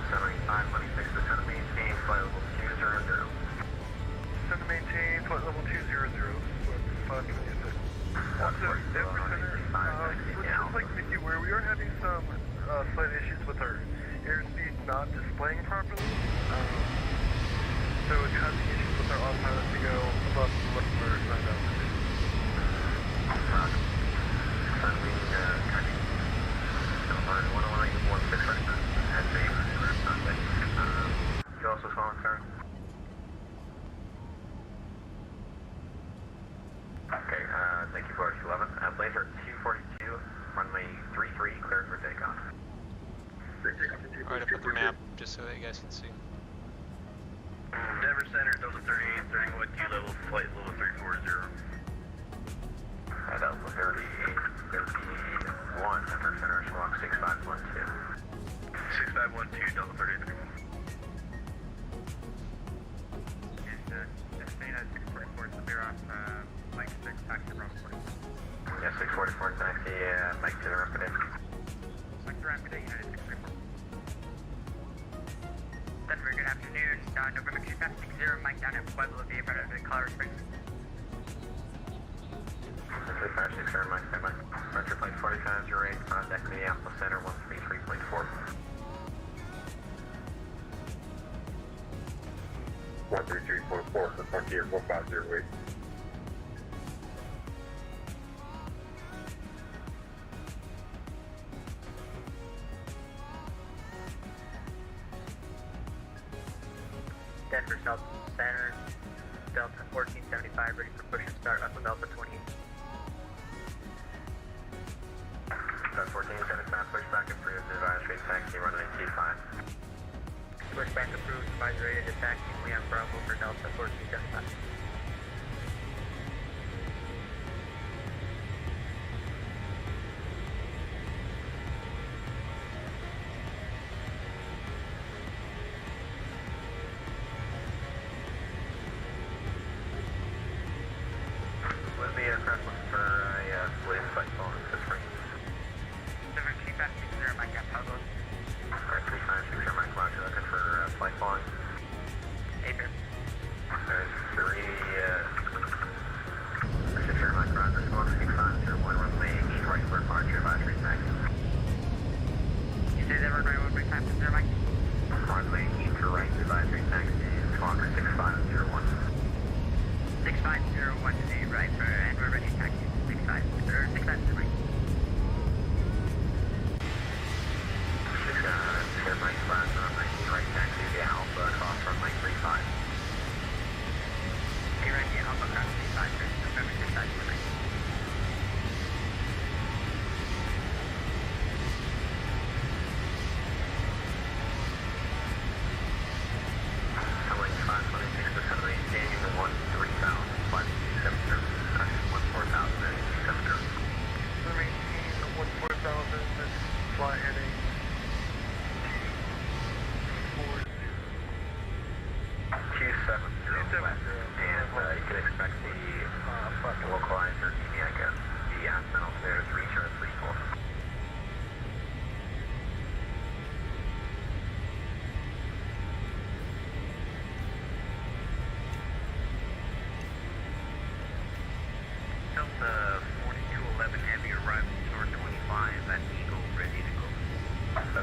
Centering 526 to center maintain, flight level 200.
Center maintain, flight level 200, flight 526. Also, Denver Center, just like Mickey, where we are having some slight issues with our airspeed not displaying properly. So it's having issues with our autopilot to go above what we're signed up to do.
Sending tracking. Delmark 10816 right now. You also calling, sir? Okay, thank you for 11. Blazer 242, runway 33, cleared for takeoff.
Alright, I put the map just so that you guys can see.
Denver Center, Delta 38, starting with Q level, flight level 340.
Delta 38, 31, Denver Center, squawk 6512.
6512, Delta 38. XPlane at 644, clear off, Mike 6, taxi around 40.
Yeah, 644 taxi, Mike to the Rapid.
Mike to Rapid, United 634.
Denver, good afternoon. November 2560, Mike down at Pueblo Vieja for the Colorado Springs.
3560, Mike, stand by. Departure flight 4508, contact Minneapolis Center 133.4.
133.4, the Frontier 4508.
Denver South Center, Delta 1475, ready for push and start up with Delta 28.
Delta 1475, push back approved, advisory taxi, runway 25.
Push back approved, advisory rated to taxi, Leon Bravo for Delta 1475.
With the aircraft looking for a flight phone to spring.
Denver 2560, Mike at Pueblo.
Alright, 3560, Mike, roger, looking for flight phone.
Aper.
There's 3, Sure, Mike, roger, squawk 6501, runway 8, right for departure, advisory taxi.
You say that runway 1.560, Mike?
Runway 8 to right, advisory taxi, squawk 6501.
6501 to the right for, and we're ready to taxi 65, Mike.
6, Mike, last runway 8, right taxi, via Alpha, cross runway 35.
Hey, right via Alpha Cross 35, sir. November 65, Mike.
Runway 526 to 78, Daniel 13000, flight 270, correction 14000, and 270.
Center maintain, 14000, fly heading
270 west, and you can expect the localizer TV, I guess, the accidental there, 3034.
Delta 4211, heavy arrival, short 25 at Eagle, ready to go.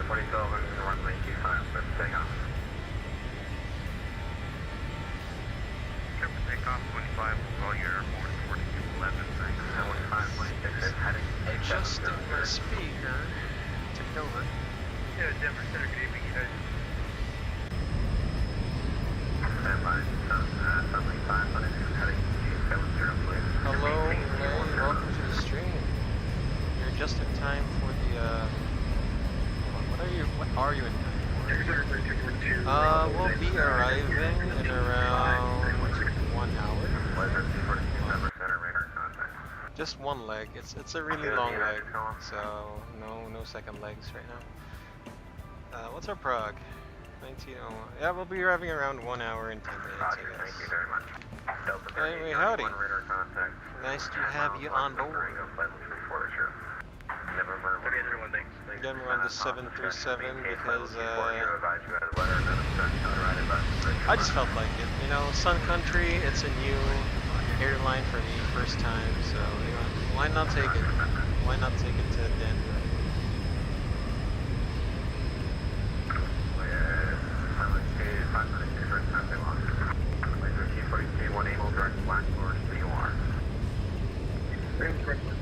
4211, runway 25, let's take off.
Triple takeoff 25, we'll call your airport 4211, thanks.
1526 is heading
Adjusting my speaker. Took it over.
Yeah, Denver Center, good evening, United.
Stand by, Sunway 526 heading 270, please.
Hello, and welcome to the stream. You're just in time for the, hold on, what are you in time for? We'll be arriving in around 1 hour.
Blazer 242, Denver Center, radar contact.
Just one leg. It's a really long leg, so no second legs right now. What's our prog? 1901. Yeah, we'll be arriving around 1 hour and 10 minutes.
Roger, thank you very much. Delta 38,
Anyway, howdy.
radar contact.
Nice to have you on board. Again, we're on the 737 because I just felt like it. You know, Sun Country, it's a new airline for me, first time, so you know, why not take it? Why not take it to Denver?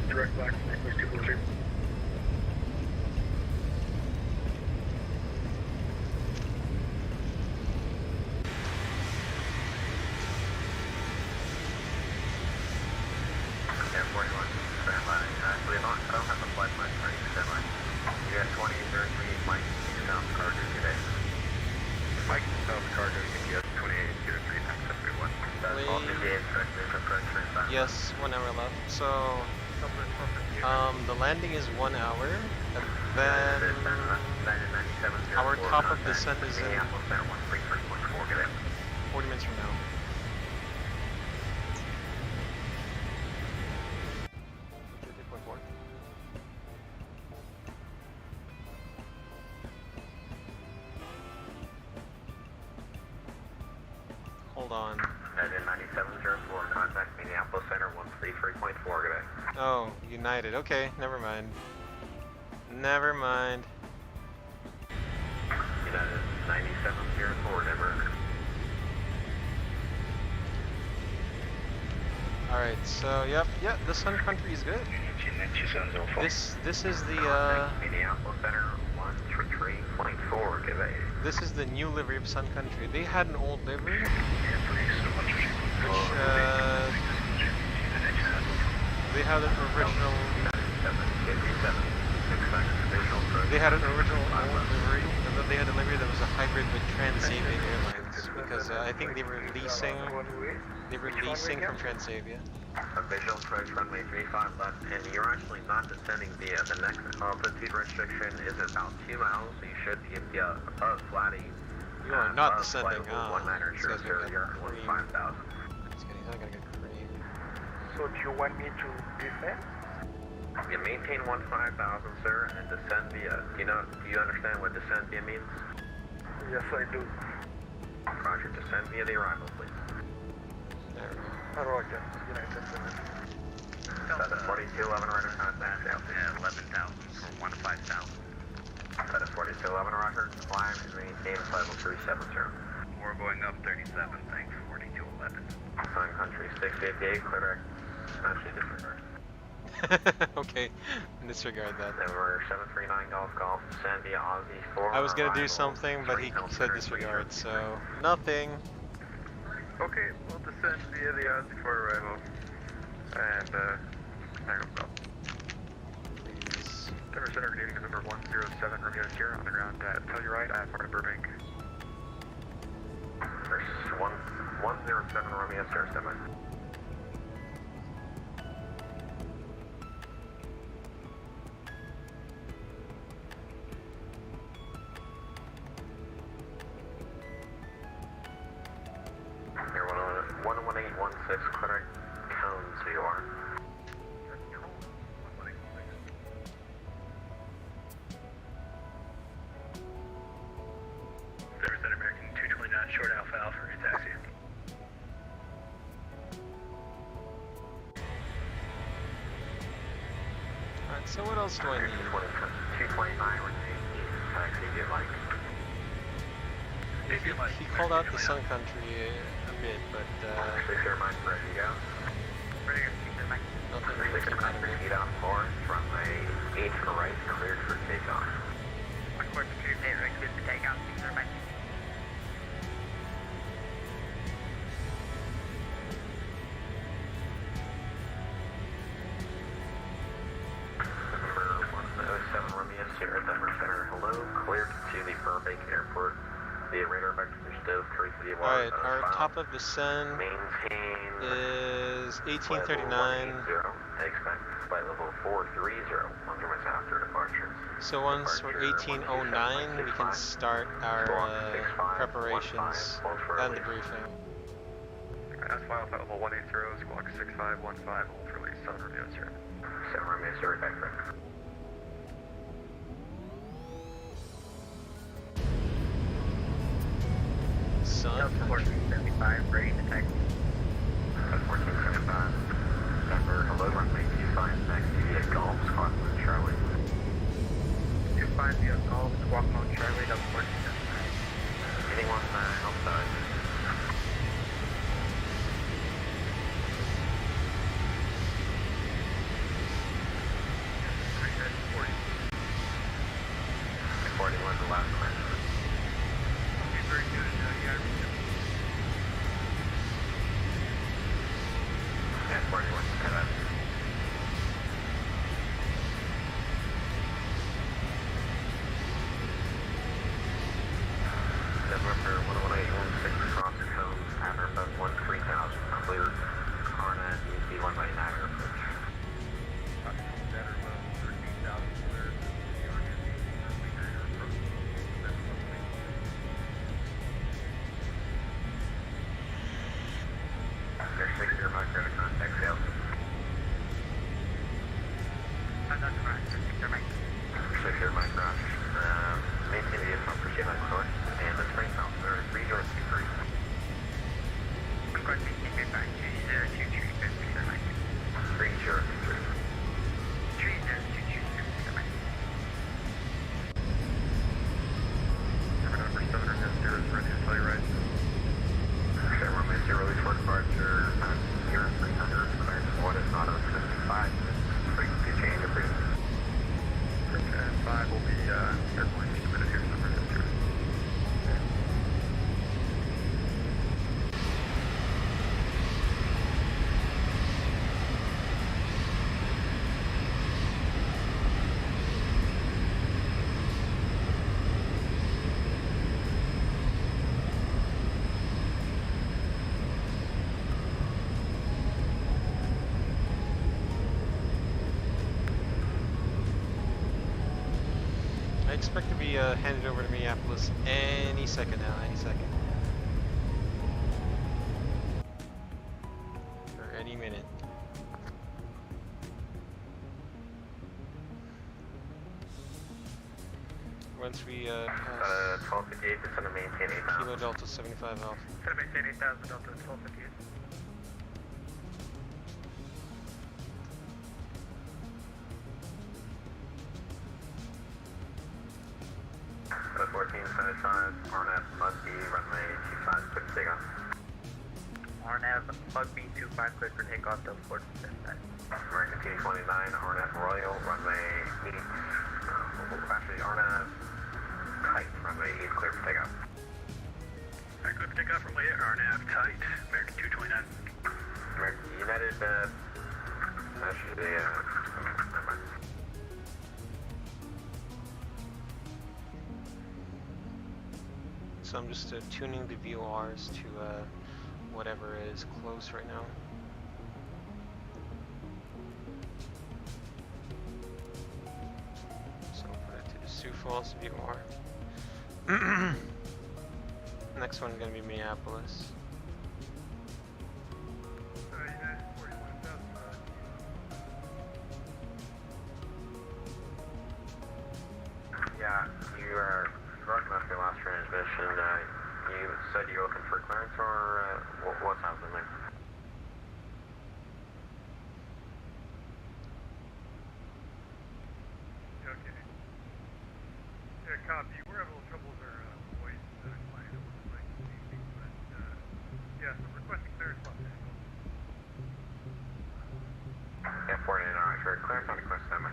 Direct black, English 243.
Yes, 1 hour left. So, the landing is 1 hour, and then our top of descent is in 40 minutes from now. Hold on.
United 9704, contact Minneapolis Center 133.4 today.
Oh, United. Okay, never mind. Never mind.
United 9704, Denver.
Alright, so yep, the Sun Country is good. This is the
Minneapolis Center 133.4 today.
this is the new livery of Sun Country. They had an old livery, which they had an original. They had an original old livery, and then they had a livery that was a hybrid with Transavia Airlines because I think they were leasing from Transavia.
A visual approach runway 35 left, and you're actually not descending via the next altitude restriction is about 2 miles, so you should be above flatty.
You are not descending.
You're at 15,000.
Just kidding, I'm gonna get cream.
So do you want me to descend?
You maintain 15,000, sir, and descend via. Do you understand what descend via means?
Yes, I do.
Roger, descend via the arrival, please.
There we go.
Roger, United Center.
Set a 4211 right of contact.
Yeah, 11,000 for 15,000.
Set a 4211 Roger. Climb and maintain level 370.
We're going up 37, thanks, 4211.
Sun Country 658, clear. Actually, disregard.
Okay, disregard that.
Denver 739 Golf Golf, descend via Aussie 4.
I was gonna do something, but he said disregard, so nothing.
Okay, we'll descend via the Aussie 4 arrival. And, there we go.
Please.
Denver Center, Canadian number 107, Romeo Sierra on the ground at Telluride at Florida Burbank.
107 Romeo Sierra, stand by. Air 11816, clear cones, so you are.
Denver Center, American 229, short Alpha Alpha, taxi.
Alright, so what else do I need?
229 when you taxi, get like.
He called out the Sun Country a bit, but
Six airmines ready to go.
Ready to keep it back.
nothing really
Six
came out of it.
proceed on 4, runway 8 to the right, cleared for takeoff.
Request to clear, right, good to take out, things are back.
Number 107 Romeo Sierra, Denver Center, hello, cleared to the Burbank Airport. The radar vector stove, carry for the
Alright, our top of descent
maintain
is 1839.
Expect flight level 430, measurements after departure.
So once we're 1809, we can start our preparations and the briefing.
That's file flight level 180, squawk 65
1515, hold for release, 7 Romeo 0.
7 Romeo 0, back correct.
Sun
Delta 1475, ready to taxi.
1475. Denver, hello, runway 25, taxi via Golf, squawk mode Charlie.
25 via Golf, squawk mode Charlie, Delta 1475.
Anyone outside? The last one.
Okay, very good. Yeah,
Yeah, 41. Cut November 11816 across the cone, pattern above 13,000, clear. RNet, UC 1 by 9 approach. There's 6 your micro to contact sales.
I'm not correct, 6 your mic.
6 your micro. Maintain the vehicle for ship source and the spring south, or 3023.
Requesting keep back 3023, 6 your mic.
3023.
3023, 6 your mic.
Number 7 Romeo 0 is ready to tell you right.
7 Romeo 0 release for departure, 0300, clearance one is not 55, frequency change approved.
5 will be airborne just a minute here, so we're going to
I expect to be handed over to Minneapolis any second now, any second. Or any minute. Once we pass
1258, it's going to maintain 8,000.
Kilo Delta 75 Alpha.
Gonna maintain 8,000 Delta 1258.
1475, RNF must be runway 25, quick takeoff.
RNAV, Bug B25, clear for takeoff, Delta 1475.
American T29, RNF Royal, runway 8, actually RNF Kite, runway 8, clear for takeoff.
Alright, clear for takeoff, runway RNAV tight, American 229.
American United, actually, never mind.
So I'm just tuning the VORs to whatever is close right now. So I'll put it to the Sioux Falls VOR. Next one's gonna be Minneapolis.
United 41,000.
Yeah, you are broken up your last transmission. You said you're looking for clearance, or what's happening there?
Okay. Yeah, copy. We're having a little trouble with our voice client. It looks like anything, but yeah, so requesting clearance Los Angeles.
Yeah, 49 hours for clearance on request time.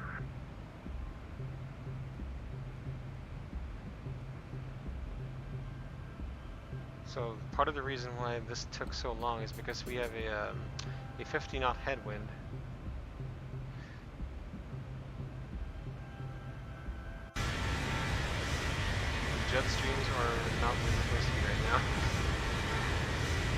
So part of the reason why this took so long is because we have a 50 knot headwind. Jet streams are not where they're supposed to be right now.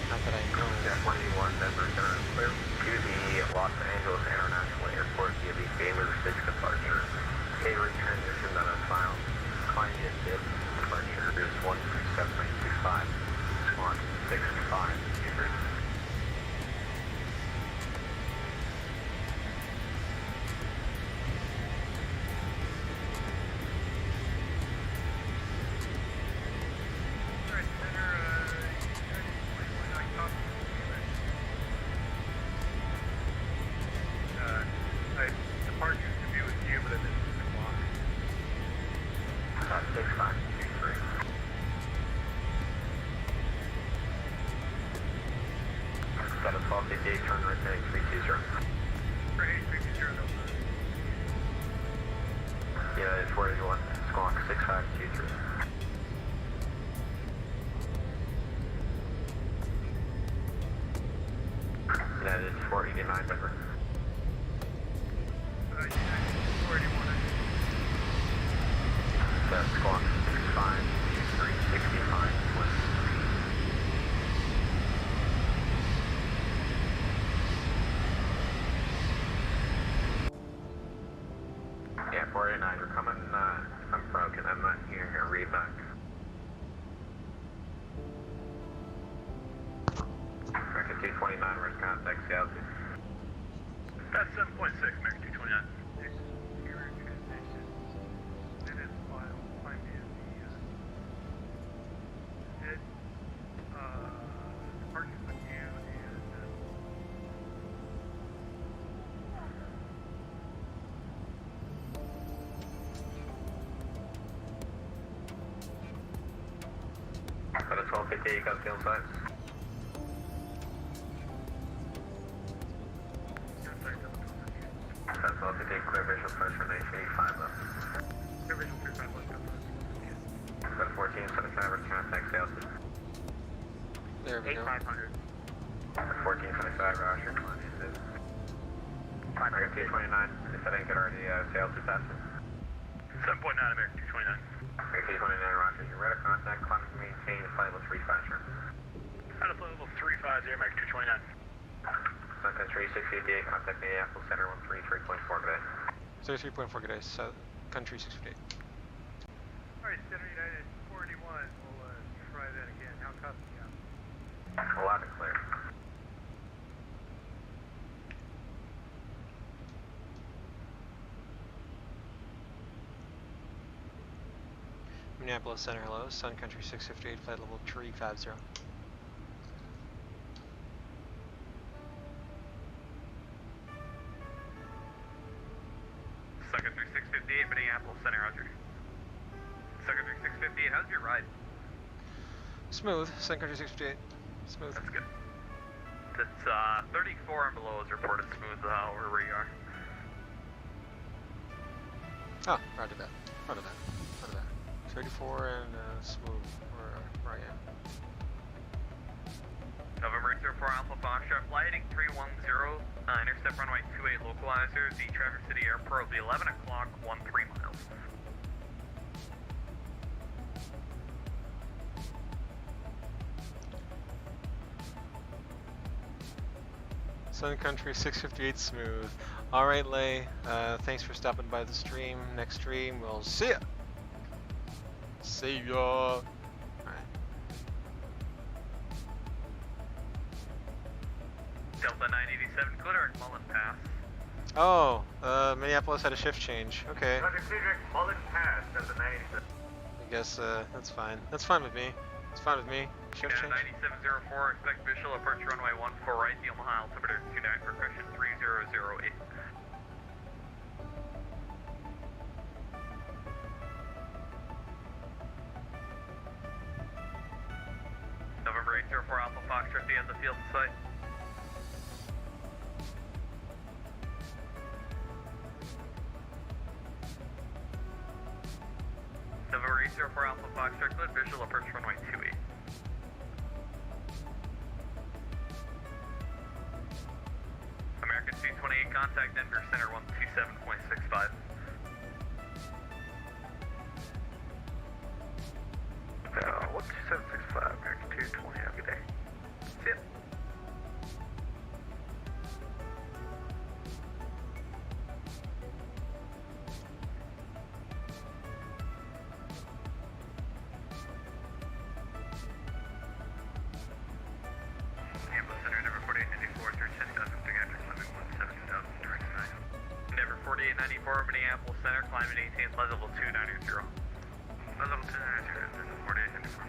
Not that I know.
Yeah, 21 Denver Center, clear to the Los Angeles International Airport via the Baylor 6 departure. Catering transition that is filed. Client is departure is 137925. Squawk 65. 489 Denver.
481.
That's squawk 65, 365, west. Yeah, 489, we're coming, I'm broken, I'm not here, here, read back. American 229, where's contact, see altitude?
That's 7.6, American 229.
For the 1250, you got field size. That's 1250, clear visual first for 985 left.
Clear visual 35 left.
For the 1475, where's contact, see altitude?
There we go.
8500.
1475, Roger. American 229, if I didn't get already, see altitude passing.
7.9, American 229.
American 229, Roger. You're ready to contact, climb and maintain flight level 35, sir.
Out of level 350, American 229.
Sun Country 658, contact Minneapolis Center 133.4 today.
33.4 good day, South Country 658.
Alright, Center United 481. We'll try that again. How copy you?
Loud and clear.
Minneapolis Center, hello. Sun Country 658, flight level 350.
Second 3658, Minneapolis Center, Roger. Second 3658, how's your ride?
Smooth. Sun Country 658. Smooth.
That's good. It's 34 and below is reported smooth over where you are.
Oh, roger that. Roger that. Roger that. 34 and smooth where I am.
November 04 Alpha Foxtrot, flight heading 310, intercept runway 28 localizer, Z Traverse City Airport will be 11 o'clock, 13 miles.
Sun Country 658 smooth. Alright, Lay. Thanks for stopping by the stream. Next stream, we'll see ya. See ya. Alright.
Delta 987, clear at Mullen Pass.
Oh, Minneapolis had a shift change. Okay.
Mullen Pass, Delta 987.
I guess that's fine. That's fine with me. It's fine with me. Shift change.
9704, expect visual approach runway 14 right, the Omaha altimeter 29 for correction 3008. November 804 Alpha Foxtrot, the end of the field in sight. November 804 Alpha Foxtrot, clear visual approach runway 28. American 228, contact Denver Center 127.65.
12765, American 220, have a good day.
See ya. Minneapolis Center, Never 4894, third 10,000, address 1117,000, direct 9. Never 4894, Minneapolis Center, climate 18, flight level 290. Flight level 290, this is 4894.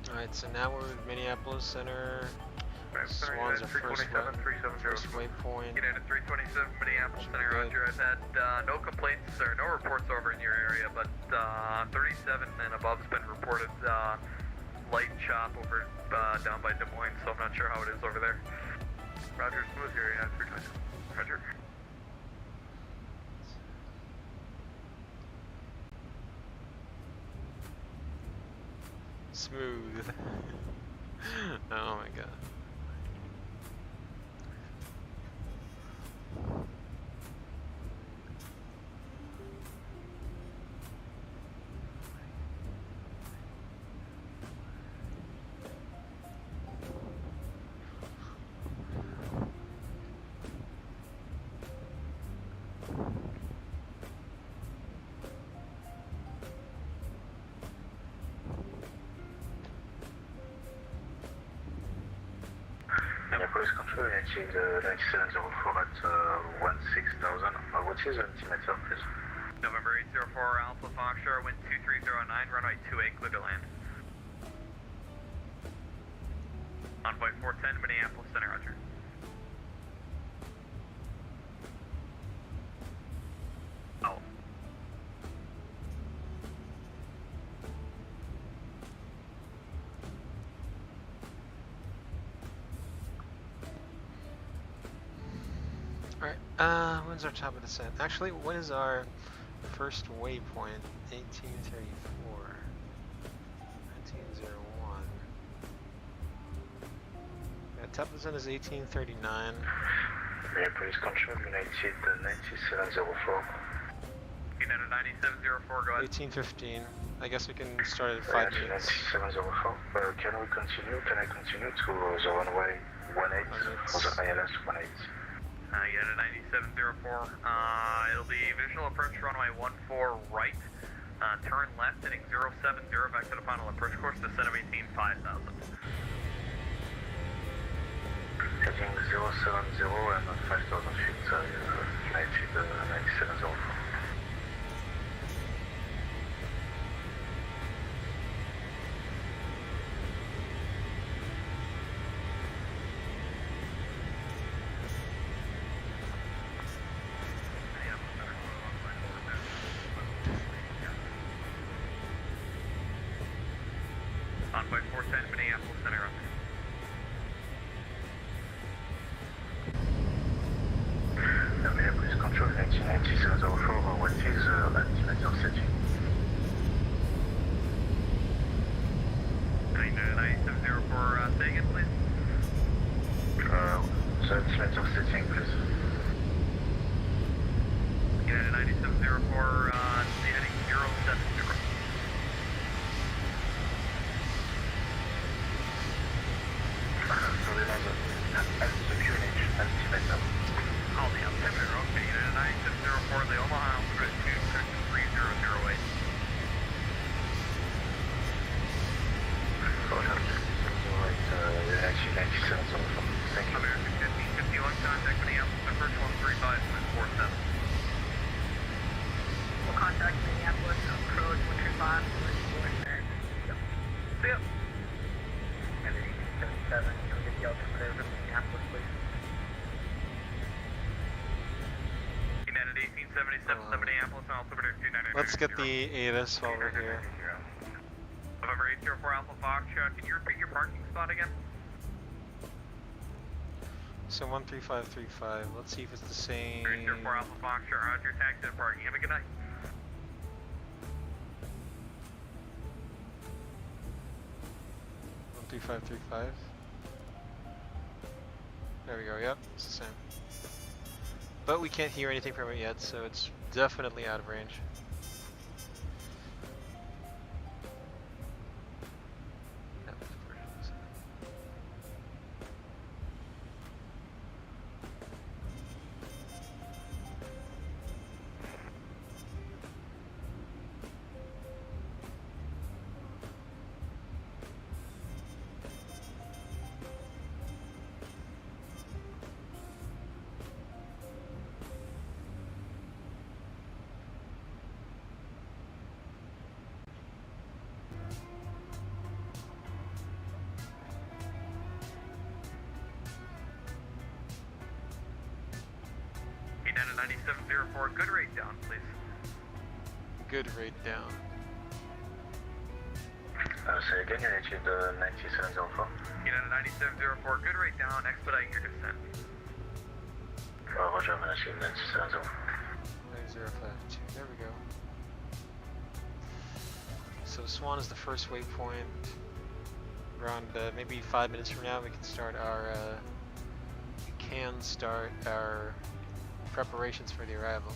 Alright, so now we're at Minneapolis Center. Swans are first waypoint.
Get in at 327 Minneapolis Center, Roger. I've had no complaints or no reports over in your area, but 37 and above has been reported light chop over down by Des Moines, so I'm not sure how it is over there.
Roger, smooth here, yeah, 320.
Roger.
Smooth. Oh my god.
Minneapolis control, achieved 9704 at 16,000. What is the altimeter, please?
November 804 Alpha Foxtrot, wind 2309, runway 28, clear to land. Envoy 410, Minneapolis Center, Roger. Oh.
Alright, when's our top of descent? Actually, when is our first waypoint? 1834. 1901. Yeah, top of descent is 1839.
Minneapolis control, United 9704.
United 9704, go ahead.
1815. I guess we can start at 5 minutes.
9704. Can we continue? Can I continue to the runway 18 for the ILS 18?
United 9704. It'll be visual approach runway 14 right. Turn left, heading 070 back to the final approach course, descent of 18,5000.
Heading 070 and 5,000 feet, United 9704.
Envoy 410, Minneapolis Center, Roger.
Minneapolis control, 9704. What is altimeter setting?
9704, say again, please.
The altimeter setting, please.
United 9704, heading 070. Call the altimeter, okay, United 9704, the Omaha altitude 3008.
Thank you.
American 1551, contact Minneapolis, approach 135, wind 47.
We'll contact Minneapolis, approach 135, wind 47.
See ya.
And 1877, can we get the altimeter from Minneapolis, please?
United 1877, the Minneapolis altimeter 299.
Let's get the ADS while we're here.
November 804 Alpha Foxtrot, can you repeat your parking spot again?
So 13535. Let's see if it's the same.
804 Alpha Foxtrot, Roger, taxi to parking. Have a good night.
One 3535. There we go. Yep, it's the same. But we can't hear anything from it yet, so it's definitely out of range.
United 9704, good rate down, please.
Good rate down.
Say again, United 9704.
United 9704, good rate down, expedite your descent.
Roger, I'm gonna see 97.
9052, there we go. So Swan is the first waypoint. Around maybe 5 minutes from now we can start our preparations for the arrival.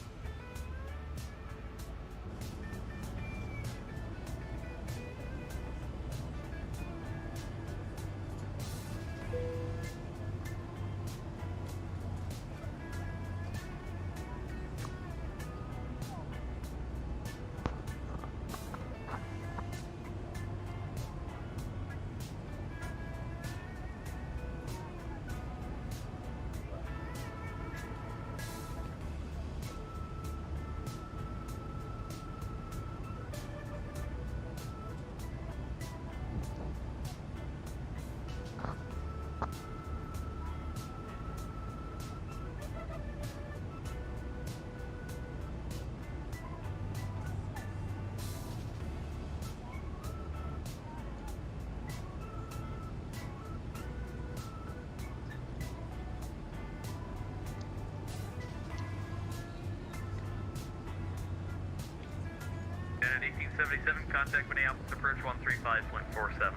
At 1877, contact Minneapolis approach 135.47.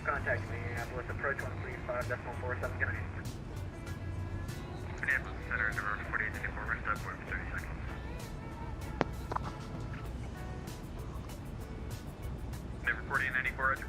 Contact Minneapolis approach 135.47. Good night.
Minneapolis Center, number 4824, rest up for 30 seconds. Number 4894, Roger.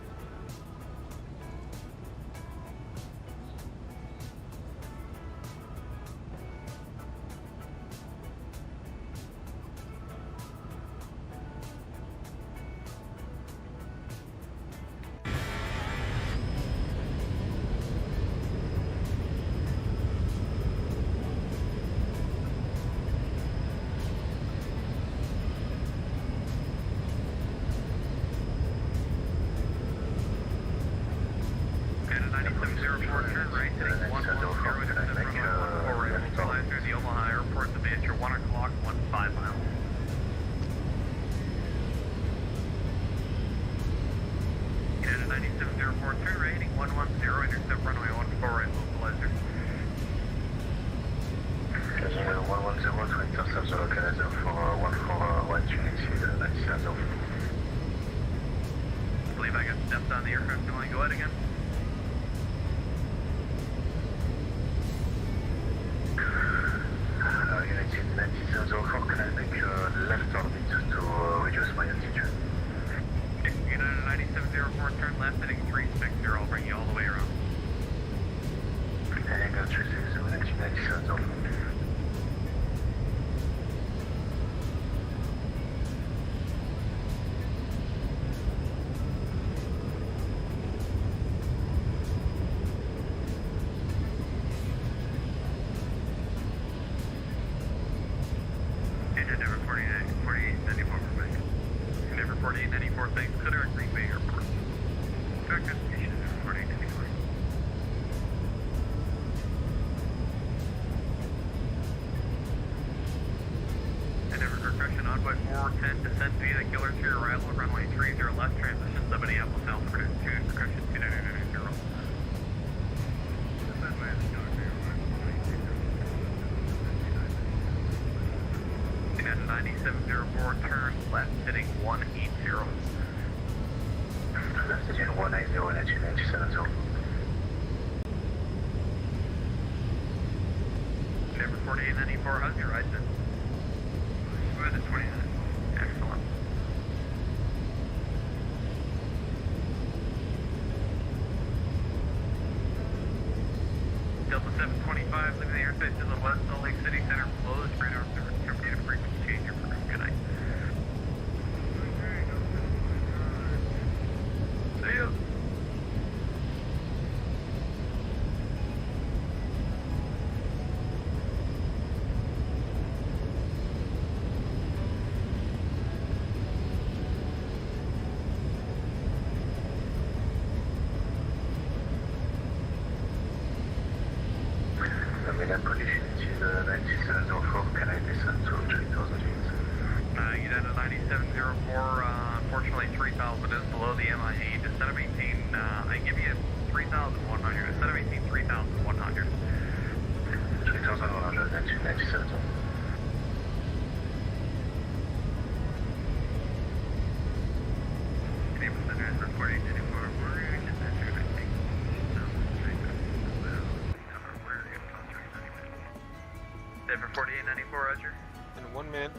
Denver 4894, Roger.
In 1 minute,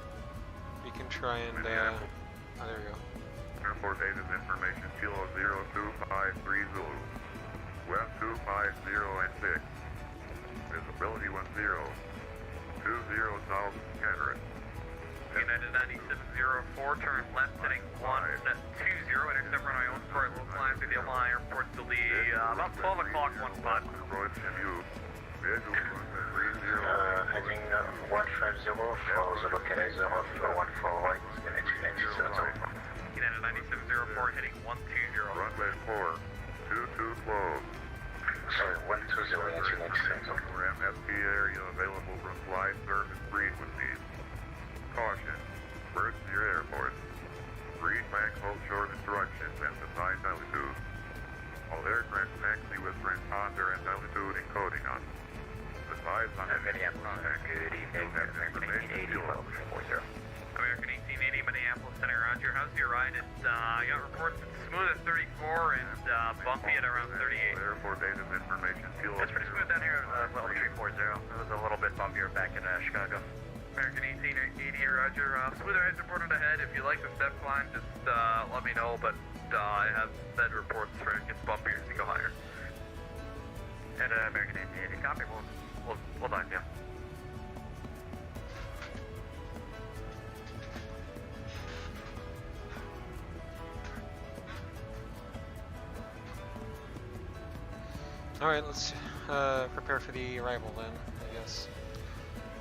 we can try and, oh, there we go.
Airport data information, Kilo 02530, West 250 and 6. Visibility 10, 20 south Cataract.
United 9704, turn left heading 120, intercept runway 14, will climb through the Omaha Airport to Lee, about 12 o'clock, 15.
Approach and view. Visual 30.
Heading 150 for the localizer of 14 right,
United 9704, heading 120.
Runway 4, 22 close.
Sorry, 120,
MSP area available for flight service frequencies. Caution, first your airport. Read Maxwell short instructions and design altitude. All aircraft taxi with transponder and altitude encoding on. Advise on
Minneapolis, good evening, American 1880,
American 1880, Minneapolis Center, Roger. How's your ride? I got reports it's smooth at 34 and bumpy at around 38.
Airport data information.
It's pretty smooth down here at level 340. It was a little bit bumpier back in Chicago. American 1880, Roger. Smoother heads reported ahead. If you like the step climb, just let me know, but I have said reports for it gets bumpier as you go higher. And American 1880, copy. We'll dive you.
Alright, let's prepare for the arrival then, I guess.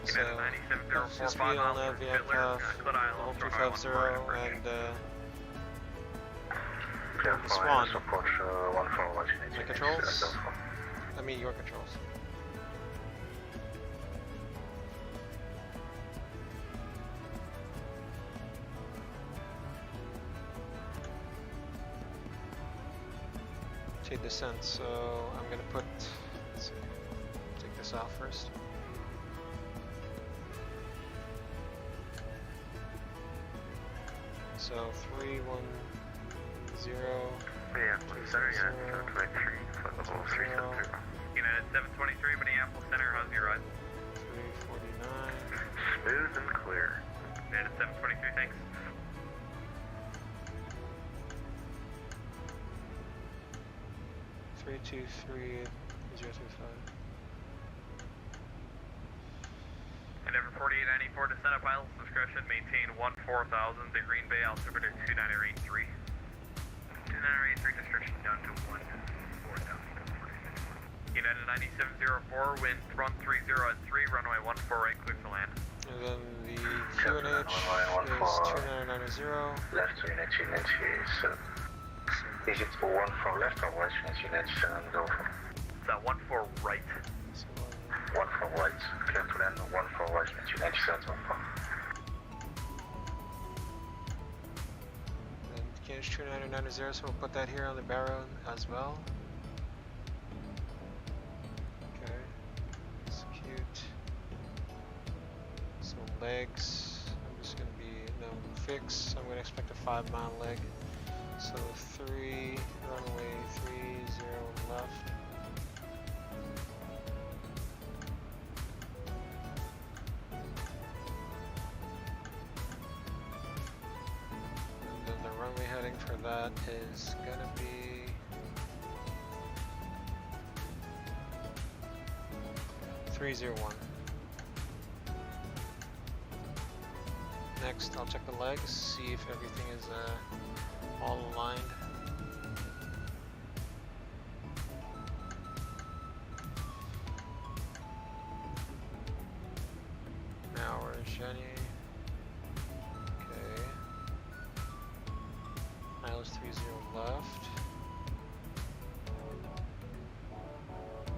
So, just be on that VF level 350 and Swan. My controls? I mean your controls. Descent, so I'm gonna put, let's see, take this off first. So 310.
Minneapolis Center, United 723, flight level 370. United 723, Minneapolis Center, how's your ride?
349.
Smooth and clear. United 723, thanks.
323 025.
And Denver 4894, descent of pilot's discretion, maintain 14,000 to Green Bay, altimeter 2983. 2983, discretion down to 14,000. United 9704, wind front 30 at 3, runway 14 right, clear to land.
And then the QNH is 2990.
Left to Unit 97. Is it 14 left or right, Unit 97 go for?
It's 14 right.
14 right, clear to land, 14 right, Unit 97 go for.
And QNH 2990, so we'll put that here on the barrow as well. Okay, execute. So legs, I'm just going to be, no, fix, I'm going to expect a 5-mile leg. So 3, runway 30 left. And then the runway heading for that is gonna be 301. Next, I'll check the legs, see if everything is all aligned. Now we're Jenny. Okay. Miles 30 left.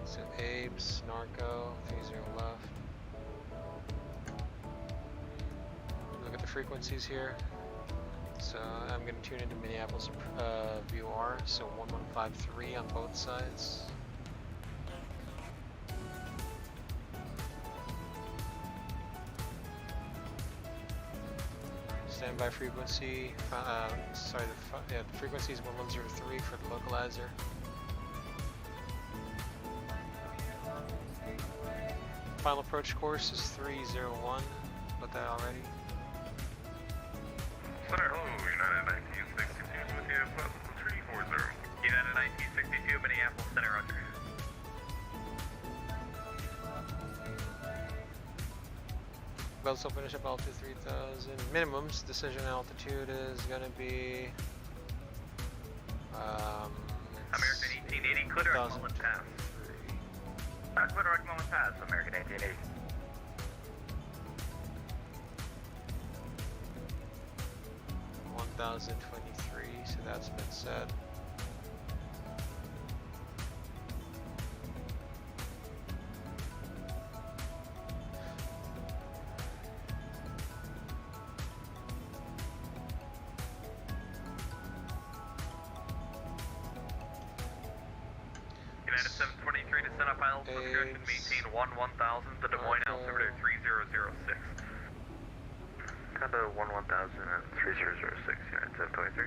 So Abe's, Narco, 30 left. Look at the frequencies here. So I'm going to tune into Minneapolis VOR, so 1153 on both sides. Standby frequency, the frequency is 1103 for the localizer. final approach course is 301. Got that already.
Center, hello, United 1962 with you, plus 340. United 1962, Minneapolis Center, roger.
Belts will finish up altitude 3000. Minimums, decision altitude is gonna be
American 1880, clear direct Mullen Pass. Clear direct Mullen Pass, American 1880.
$1,023, so that's been said.
United 723 to send up Isle, Wisconsin, maintain 1000 to Des Moines, altimeter 3006. Kinda 1000 and 3006, United 723.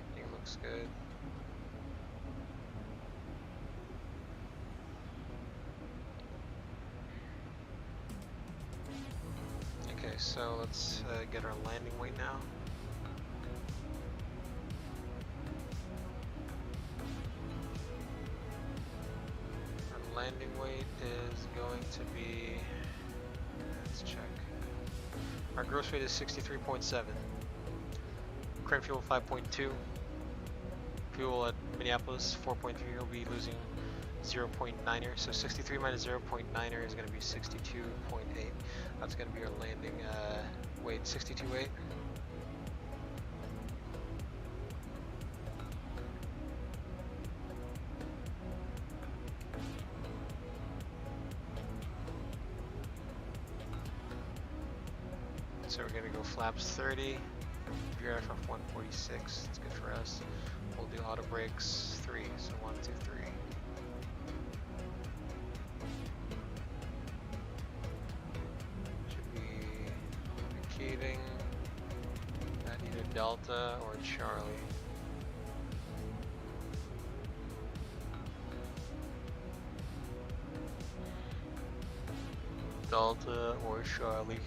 Everything looks good. Okay, so let's get our landing weight now. Our landing weight is going to be, let's check. Our gross weight is 63.7. Current fuel 5.2. Fuel at Minneapolis 4.3. We'll be losing 0.9er. So 63 minus 0.9er is going to be 62.8. That's going to be our landing weight, 62.8. So we're going to go flaps 30, VRF off 146, it's good for us. We'll do auto brakes 3, so 1, 2, 3. Should be indicating at either Delta or Charlie. Delta or Charlie.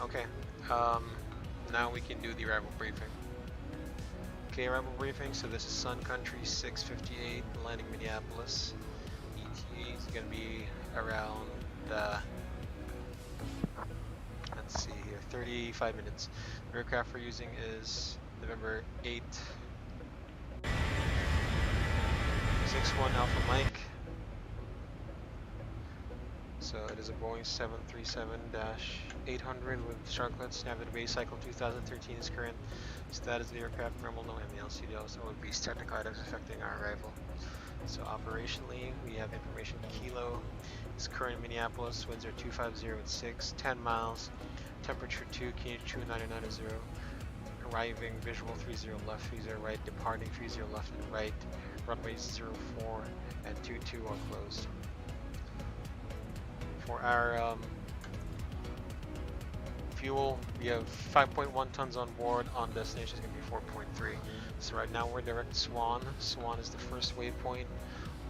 Okay, now we can do the arrival briefing. Okay, arrival briefing, so this is Sun Country 658, landing Minneapolis. ETA is going to be around, let's see here, 35 minutes. The aircraft we're using is November 8, 61 Alpha Mike. So it is a Boeing 737-800 with sharklets. Navigator base cycle 2013 is current. Status of the aircraft normal, no MLCDL, so OBs technical items affecting our arrival. So operationally, we have information Kilo is current in Minneapolis. Winds are 250 at 6, 10 miles. Temperature 2, QNH 2990. Arriving visual 30 left, 30 right. Departing 30 left and right. Runways 04 and 22 are closed. For our fuel, we have 5.1 tons on board. On destination is going to be 4.3. So right now we're direct Swan. Swan is the first waypoint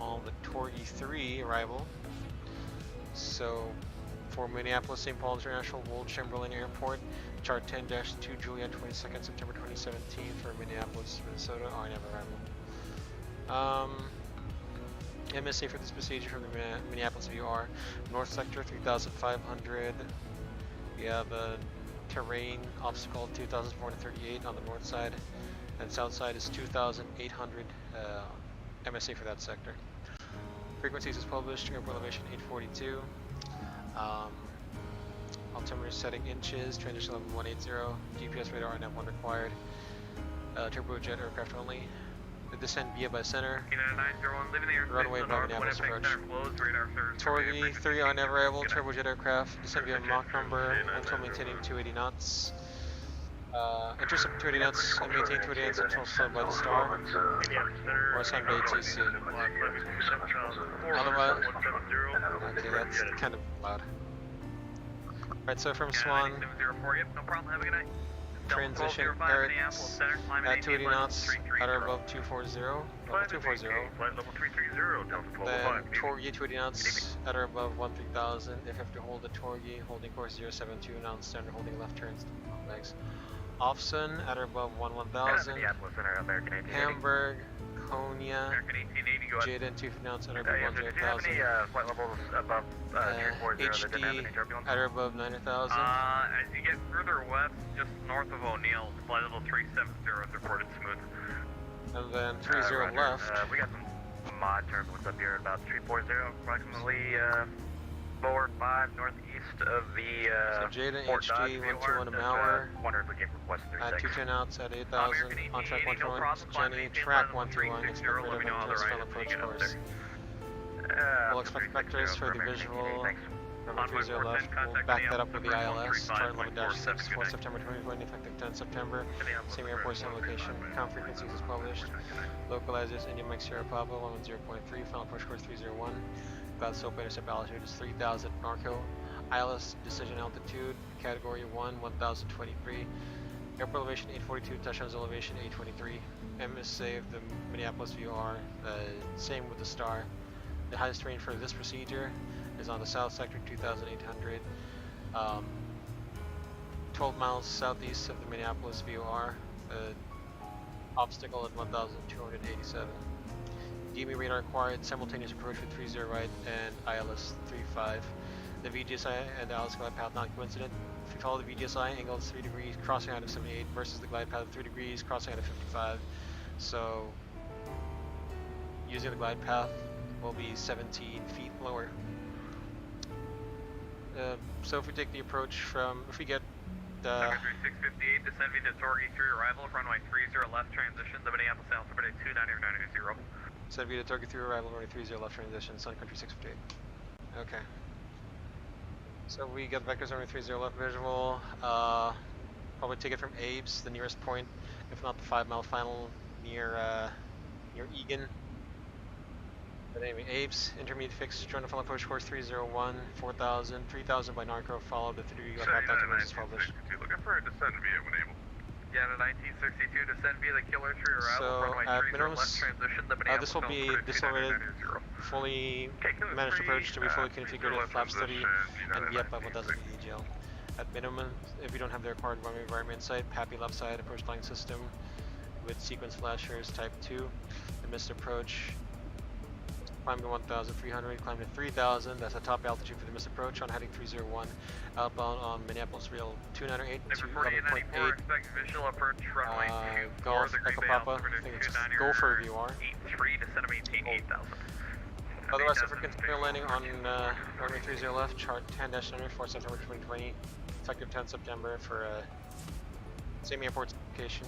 on the Tor E3 arrival. So for Minneapolis St. Paul International Wold Chamberlain Airport, chart 10-2 Juliet 22nd September 2017 for Minneapolis, Minnesota, RNAV arrival. MSA for this procedure from the Minneapolis VR, north sector 3,500. We have a terrain obstacle 2,438 on the north side, and south side is 2,800 MSA for that sector. Frequencies is published, airport elevation 842. Altimeter setting inches, transition level 180, GPS radar NF1 required, turbojet aircraft only. The descent via by center. Runway by Minneapolis approach. Tor E3 on arrival, turbojet aircraft. Descent via Mach number until maintaining 280 knots. Intercept 280 knots and maintain 280 knots until flown by the star. Or assigned by ATC. Otherwise, okay, that's kind of loud. Alright, so from Swan, transition, Eric's at 280 knots at or above 240, level 240.
Flight level 330, Delta 1205.
Then Torgy 280 knots at or above 13,000. If you have to hold the Torgy, holding course 072, non-standard holding left turns. Thanks. Offsun at or above 11,000. Hamburg, Konya, Jaden 250 knots at or above 10,000.
Flight levels above
HD at or above 9,000.
As you get further west, just north of O'Neill, flight level 370 is reported smooth.
And then 30 left.
We got some mod turbulence up here at about 340, approximately 4 or 5 northeast of the
So Jaden
Fort Dodge
HD
VOR.
121 a Mauer.
Wonder if we get request
At
36.
210 outs at 8,000. On track 121. Jenny, track 131. Expect rid of intense final approach course. We'll expect vectors for the visual. Number 30 left. We'll back that up with the ILS. Chart 11-6 for September 2020, effective 10 September. Same airport, same location. Count frequencies is published. Localizers, India Mike Sierra Papa 110.3. Final approach course 301. Cloud SOAP intercept altitude is 3,000 Norco. ILS decision altitude, category 1, 1023. Airport elevation 842, touchdowns elevation 823. MSA of the Minneapolis VOR, same with the star. The highest terrain for this procedure is on the south sector, 2,800. 12 miles southeast of the Minneapolis VOR. Obstacle at 1,287. DME radar required, simultaneous approach with 30 right and ILS 35. The VGSI and the ILS glide path not coincident. If you follow the VGSI, angle is 3 degrees, crossing out of 78 versus the glide path of 3 degrees, crossing out of 55. So, using the glide path will be 17 feet lower. So if we take the approach from, if we get
Secretary 658, descend via Torgy 3 arrival, runway 30 left transition, the Minneapolis altitude 290.
Descend via Torgy 3 arrival, runway 30 left transition, Sun Country 658. Okay. So we get vectors runway 30 left visual, probably take it from Abe's, the nearest point, if not the 5 mile final near Egan. But anyway, Abe's, intermediate fix, join the final approach course 301, 4,000, 3,000 by Narco, followed the 3 left path is published.
Looking for a descent via when able.
Yeah, the 1962 descend via the Killer Tree arrival,
So
runway
at
30
minimum,
left transition, the Minneapolis
this will be decelerated, fully managed approach to be fully configured at flap study and be up by 1,000 AGL. At minimum, if you don't have the required runway environment site, PAPI left side approach line system with sequence flashers type 2, the missed approach. Climb to 1,300, climb to 3,000, that's the top altitude for the missed approach on heading 301, outbound on Minneapolis Rail 298 to 11.8,
expect visual approach runway 24,
Golf
the
Echo
Green Bay
Papa, I
altimeter
think it's
290
Gopher VOR.
83, descend maintain 8,000.
Otherwise, if we continue landing on runway 30 left, chart 10-9 for September 2020, effective 10 September for same airport location.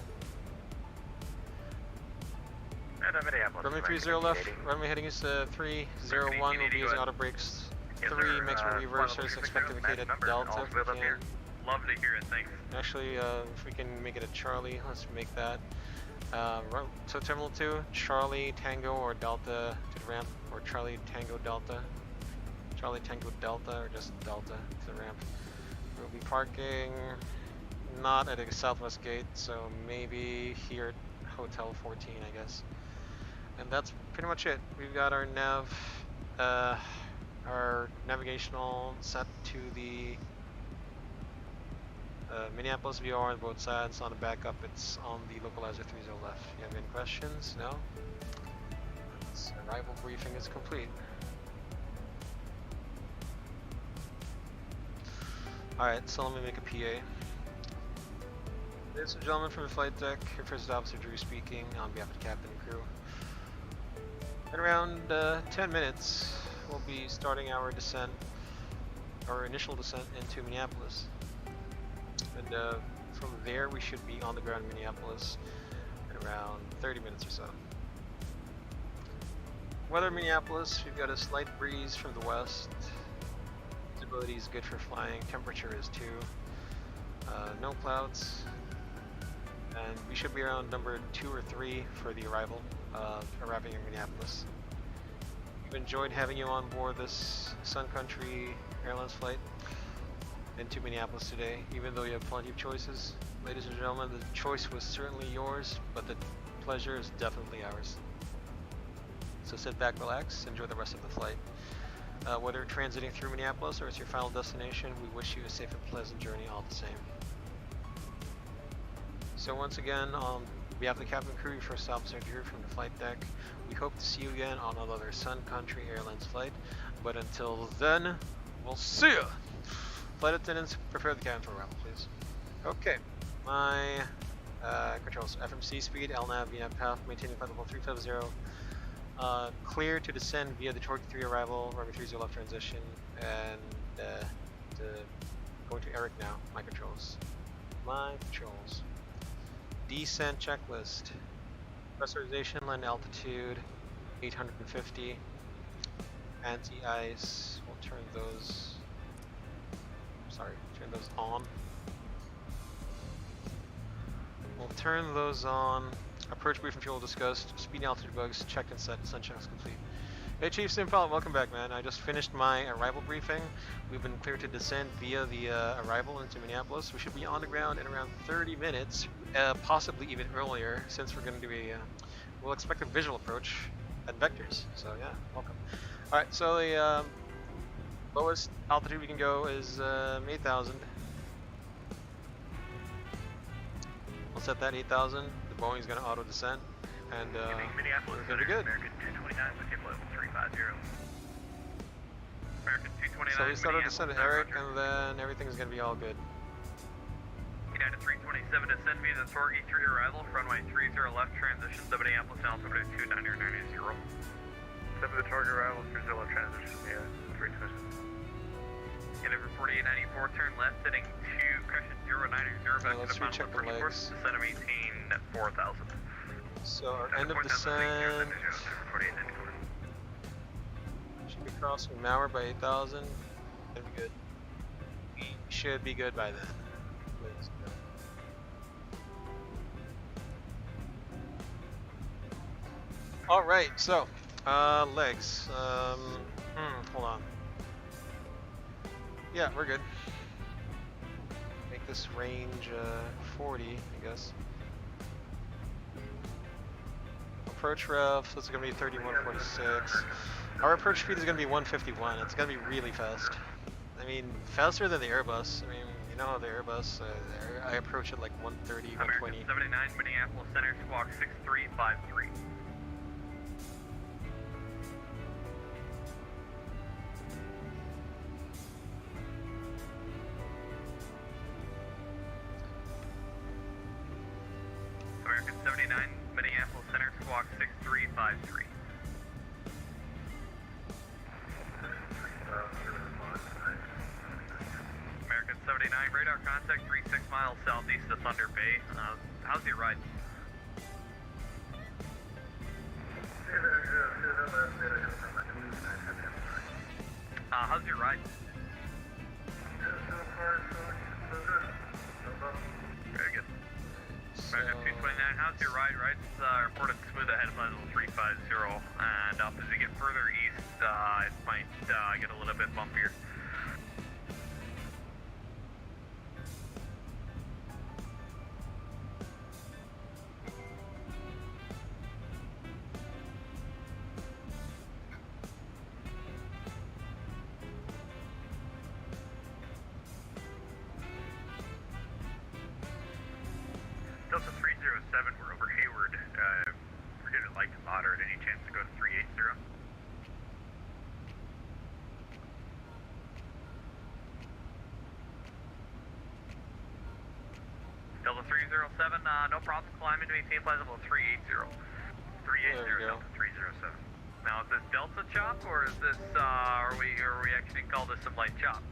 Runway 30 left, runway heading is 301, we'll be using auto brakes. 3 maximum reversers, expect to vacate at Delta if we can.
Love to hear it, thanks.
Actually, if we can make it a Charlie, let's make that. So Terminal 2, Charlie, Tango, or Delta to the ramp, or Charlie, Tango, Delta. Charlie, Tango, Delta, or just Delta to the ramp. We'll be parking not at the southwest gate, so maybe here at Hotel 14, I guess. And that's pretty much it. We've got our our navigational set to the Minneapolis VOR on both sides. On the backup, it's on the localizer 30 left. You have any questions? No? This arrival briefing is complete. Alright, so let me make a PA. Ladies and gentlemen from the flight deck, your first officer Drew speaking on behalf of the captain and crew. In around 10 minutes, we'll be starting our descent, our initial descent into Minneapolis. And from there, we should be on the ground in Minneapolis in around 30 minutes or so. Weather in Minneapolis, we've got a slight breeze from the west. Visibility is good for flying, temperature is 2. No clouds. And we should be around number 2 or 3 for the arrival, arriving in Minneapolis. We've enjoyed having you on board this Sun Country Airlines flight into Minneapolis today, even though you have plenty of choices. Ladies and gentlemen, the choice was certainly yours, but the pleasure is definitely ours. So sit back, relax, enjoy the rest of the flight. Whether transiting through Minneapolis or it's your final destination, we wish you a safe and pleasant journey all the same. So once again, on behalf of the captain and crew, your first officer here from the flight deck, we hope to see you again on another Sun Country Airlines flight. But until then, we'll see you! Flight attendants, prepare the cabin for arrival, please. Okay, my controls, FMC speed, LNAV, VNAV path, maintaining flight level 350. Clear to descend via the Torque 3 arrival, runway 30 left transition, and going to Eric now. My controls. Descent checklist. Pressurization, land altitude 850. Anti-ice. We'll turn those. Turn those on. We'll turn those on. Approach briefing fuel discussed. Speed and altitude bugs checked and set. Sun checks complete. Hey Chief Sim Pilot, welcome back, man. I just finished my arrival briefing. We've been cleared to descend via the arrival into Minneapolis. We should be on the ground in around 30 minutes, possibly even earlier, since we're going to do we'll expect a visual approach at vectors. So yeah, welcome. All right, so the lowest altitude we can go is 8,000. We'll set that 8,000. The Boeing's going to auto descend, and
Minneapolis,
we're going to be good.
American 229 with level 350. American 229.
So we started to descend at Eric, and then everything's going to be all good.
United 327 descend via the Torque 3 arrival, runway 30 left transition, to Minneapolis, and altimeter 29090.
Step of the Torque arrival, 30 left transition, yeah, 327.
United 4894, turn left, heading to cushion 090, back to the final approach course, descend and maintain at 4,000.
So our end of descent should be crossing Mauer by 8,000. That'd be good. We should be good by then. All right, so legs. Hold on. Yeah, we're good. Make this range 40, I guess. Approach ref, this is going to be 3146. Our approach speed is going to be 151. It's going to be really fast. I mean, faster than the Airbus. I mean, you know, the Airbus, I approach it like 130, 120.
American 79, Minneapolis Center, squawk 6353. American 79, Minneapolis Center, squawk 6353. American 79, radar contact 36 miles southeast of Thunder Bay. How's your ride? How's your ride? Very good. American 229, how's your ride? Ride's reported smooth ahead of level 350, and as we get further east, it might get a little bit bumpier. Delta 307, we're over Hayward. We're getting light to moderate. Any chance to go to 380? Delta 307, no problem. Climbing to maintain flight level 380. 380, Delta 307. Now, is this Delta chop, or is this, are we actually call this some light chop?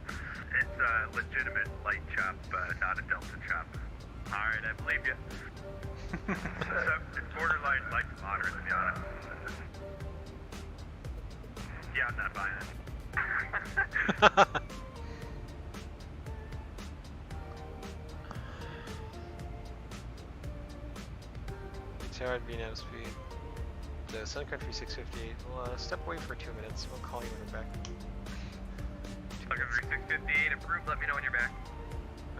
It's a legitimate light chop, not a Delta chop. Alright, I believe you. It's borderline light to moderate, to be honest. Yeah, I'm not buying it.
Tower at VNAV speed. The Sun Country 658. We'll step away for 2 minutes. We'll call you when we're back.
Sun Country 658, approved. Let me know when you're back.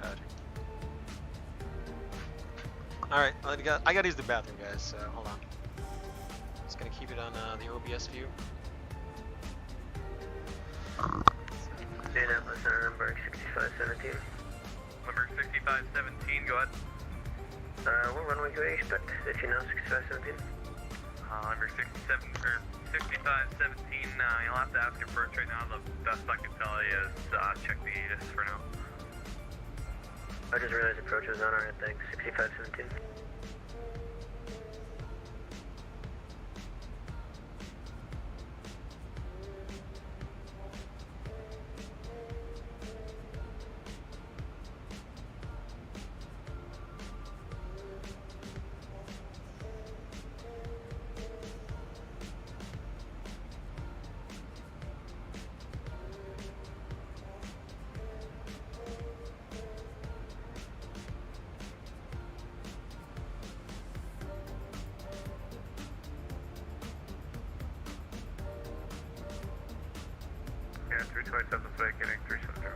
Roger. Alright, I gotta use the bathroom, guys, so hold on. Just gonna keep it on the OBS view.
Minneapolis Center, number 6517.
Number 6517, go ahead.
What runway do I expect? Did you know 6517?
Number 6517, you'll have to ask approach right now. The best I can tell you is check the ATIS for now.
I just realized approach was on our end, thanks. 6517.
Yeah, 327 vacating 370.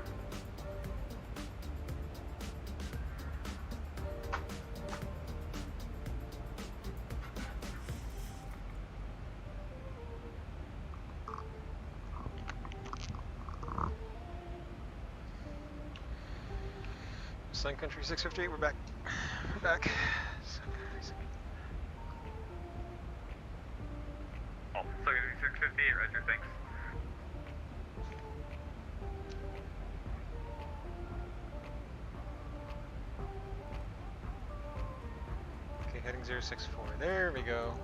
Sun Country 658, we're back. We're back.
Oh, so 658, Roger, thanks.
Okay, heading 064. There we go.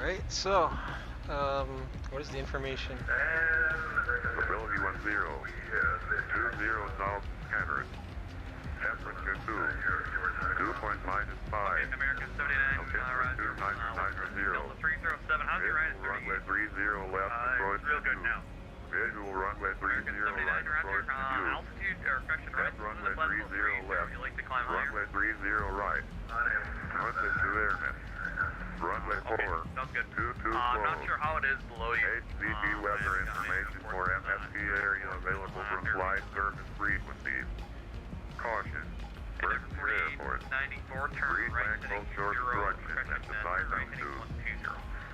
Alright, so, what is the information?
Ability 10, 20 South Scattered. Temperature 2. Dew point -5.
American 79,
Altitude 290.
Delta 307, how's your ride?
Runway 30 left, approach
real good
to
now.
Visual runway 30
American 79,
right, approach to
altitude, or correction, right,
runway
to the level
30 left.
You like to climb higher.
Runway 30 right. Northwest to airman. Runway 4.
Sounds good.
22
I'm not
close.
sure how it is below you.
HCP weather information for MSP area available from flight service frequencies. Caution. First airport.
94, turn
Green
right,
man close short correction at the
right,
992.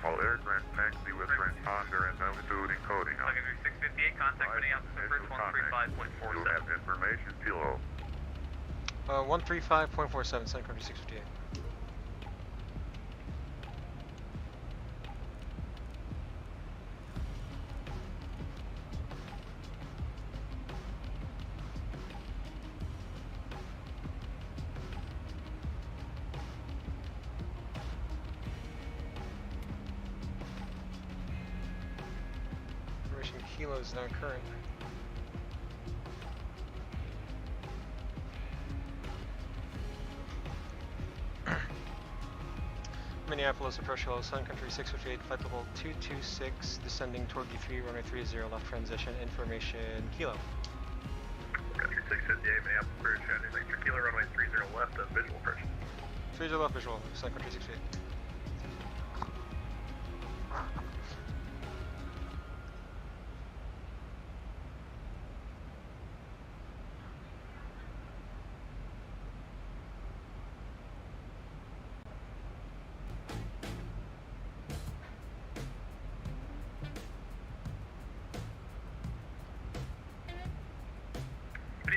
All aircraft taxi with transponder and altitude encoding.
Secondary 658, contact Minneapolis first 135.47.
You have information kilo.
135.47, Sun Country 658. Kilo is now current. Minneapolis, approach hello, Sun Country 658, flight level 226, descending toward D3, runway 30, left transition, information, Kilo.
Country 658, Minneapolis, approach, Victor Kilo, runway 30 left, visual approach.
30 left, visual, Sun Country 658.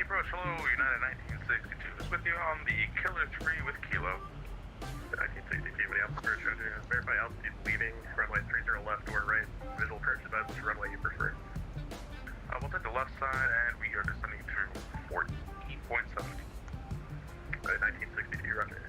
Approach, hello, United 1962 is with you on the Killer 3 with Kilo. 1962, Minneapolis, approach, verify altitude leaving, runway 30 left or right, visual approach about which runway you prefer. We'll take the left side and we are descending to 14.7. 1962, roger.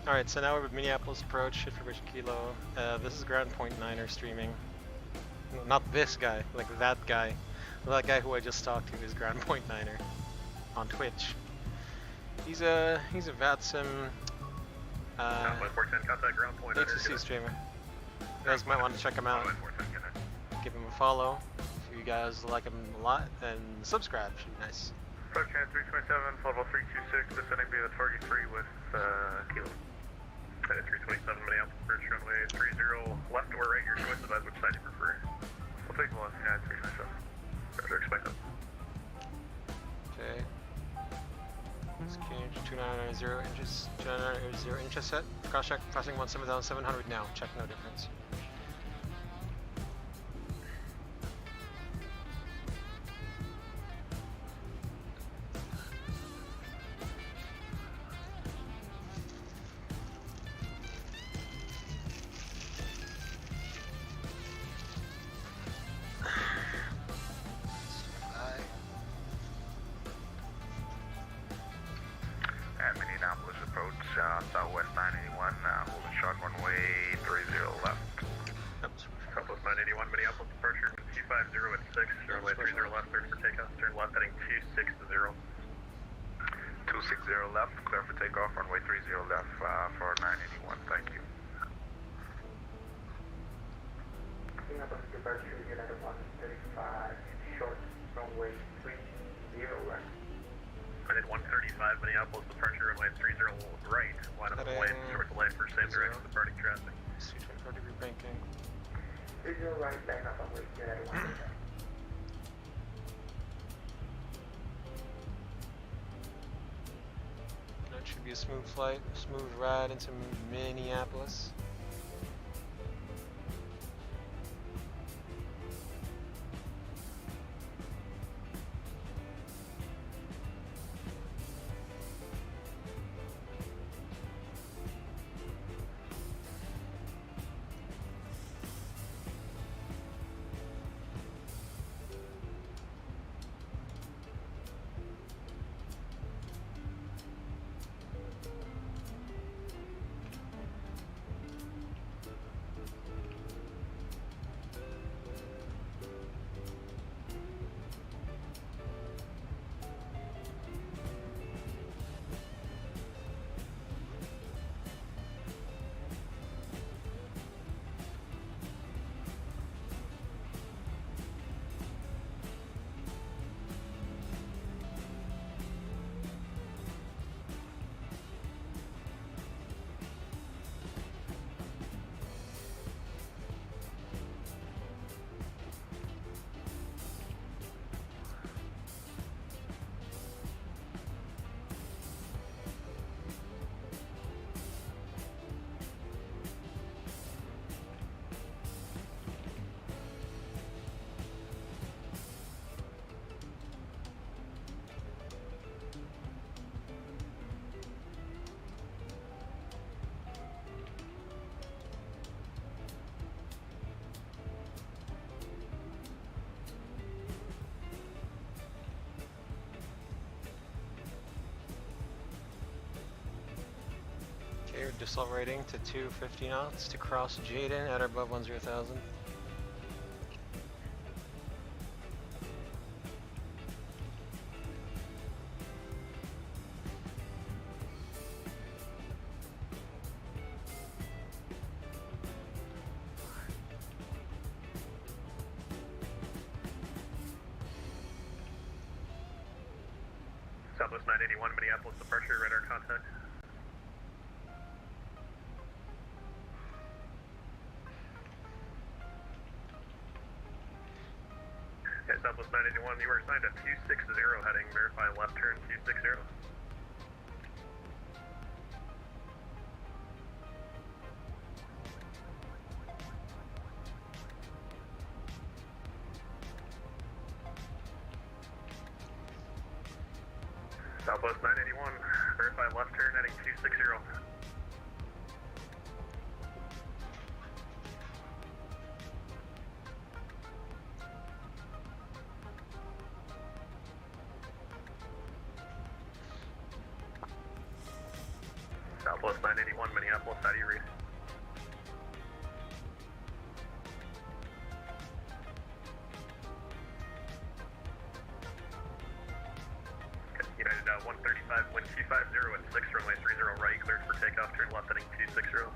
Alright, so now we're with Minneapolis approach, information Kilo. This is Ground Point Niner streaming. No, not this guy, like that guy. That guy who I just talked to is Ground Point Niner on Twitch. He's a VATSIM HCC streamer. You guys might want to check him out. Give him a follow if you guys like him a lot, and subscribe, should be nice.
Approach 327, level 326, descending via the target 3 with Kilo. 327 Minneapolis, approach runway 30 left or right, your choice, advise which side you prefer. We'll take the left, 327. Roger, expect them.
Okay. Exchange 2990 inches, 2990 inches set. Cross check, passing 17,700 now. Check, no difference.
Minneapolis approach, southwest 981, moving short runway 30 left. Southwest 981, Minneapolis departure, 250 at 6, runway 30 left, clear for takeoff, turn left heading 260. 260 left, clear for takeoff, runway 30 left for 981, thank you.
Minneapolis departure, United 135, short runway 30 left.
I did 135 Minneapolis departure runway 30 right, line up the lane, short delay for same direction departing traffic.
24-degree banking.
30 right, back up runway United 135.
That should be a smooth flight, a smooth ride into Minneapolis. Okay, decelerating to 250 knots to cross Jaden at or above 10,000.
Southwest 981, Minneapolis departure, radar contact. Okay, Southwest 981, you were assigned a 260 heading, verify left turn 260. Southwest 981, verify left turn heading 260. Southwest 981, Minneapolis, how do you read? United 135, wind 250 and 6, runway 30 right, cleared for takeoff, turn left heading 260.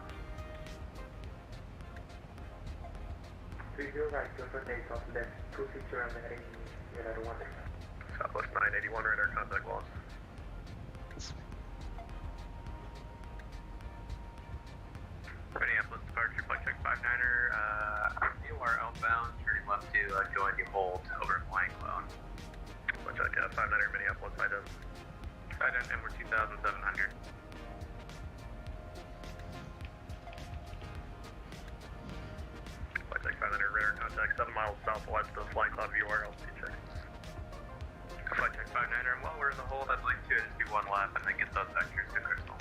30 right, clear for takeoff, left 260 on the heading, United 1.
Southwest 981, radar contact lost. Minneapolis departure, flight check 59er, you are outbound, turning left to join the hold over flying cloud. Flight check 59er, Minneapolis, IDEN. IDEN, and we're 2,700. Flight check 500, radar contact 7 miles southwest of flying cloud view RLC check. Flight check 59er, and while we're in the hold, I'd like to just do one lap and then get those vectors to Crystal.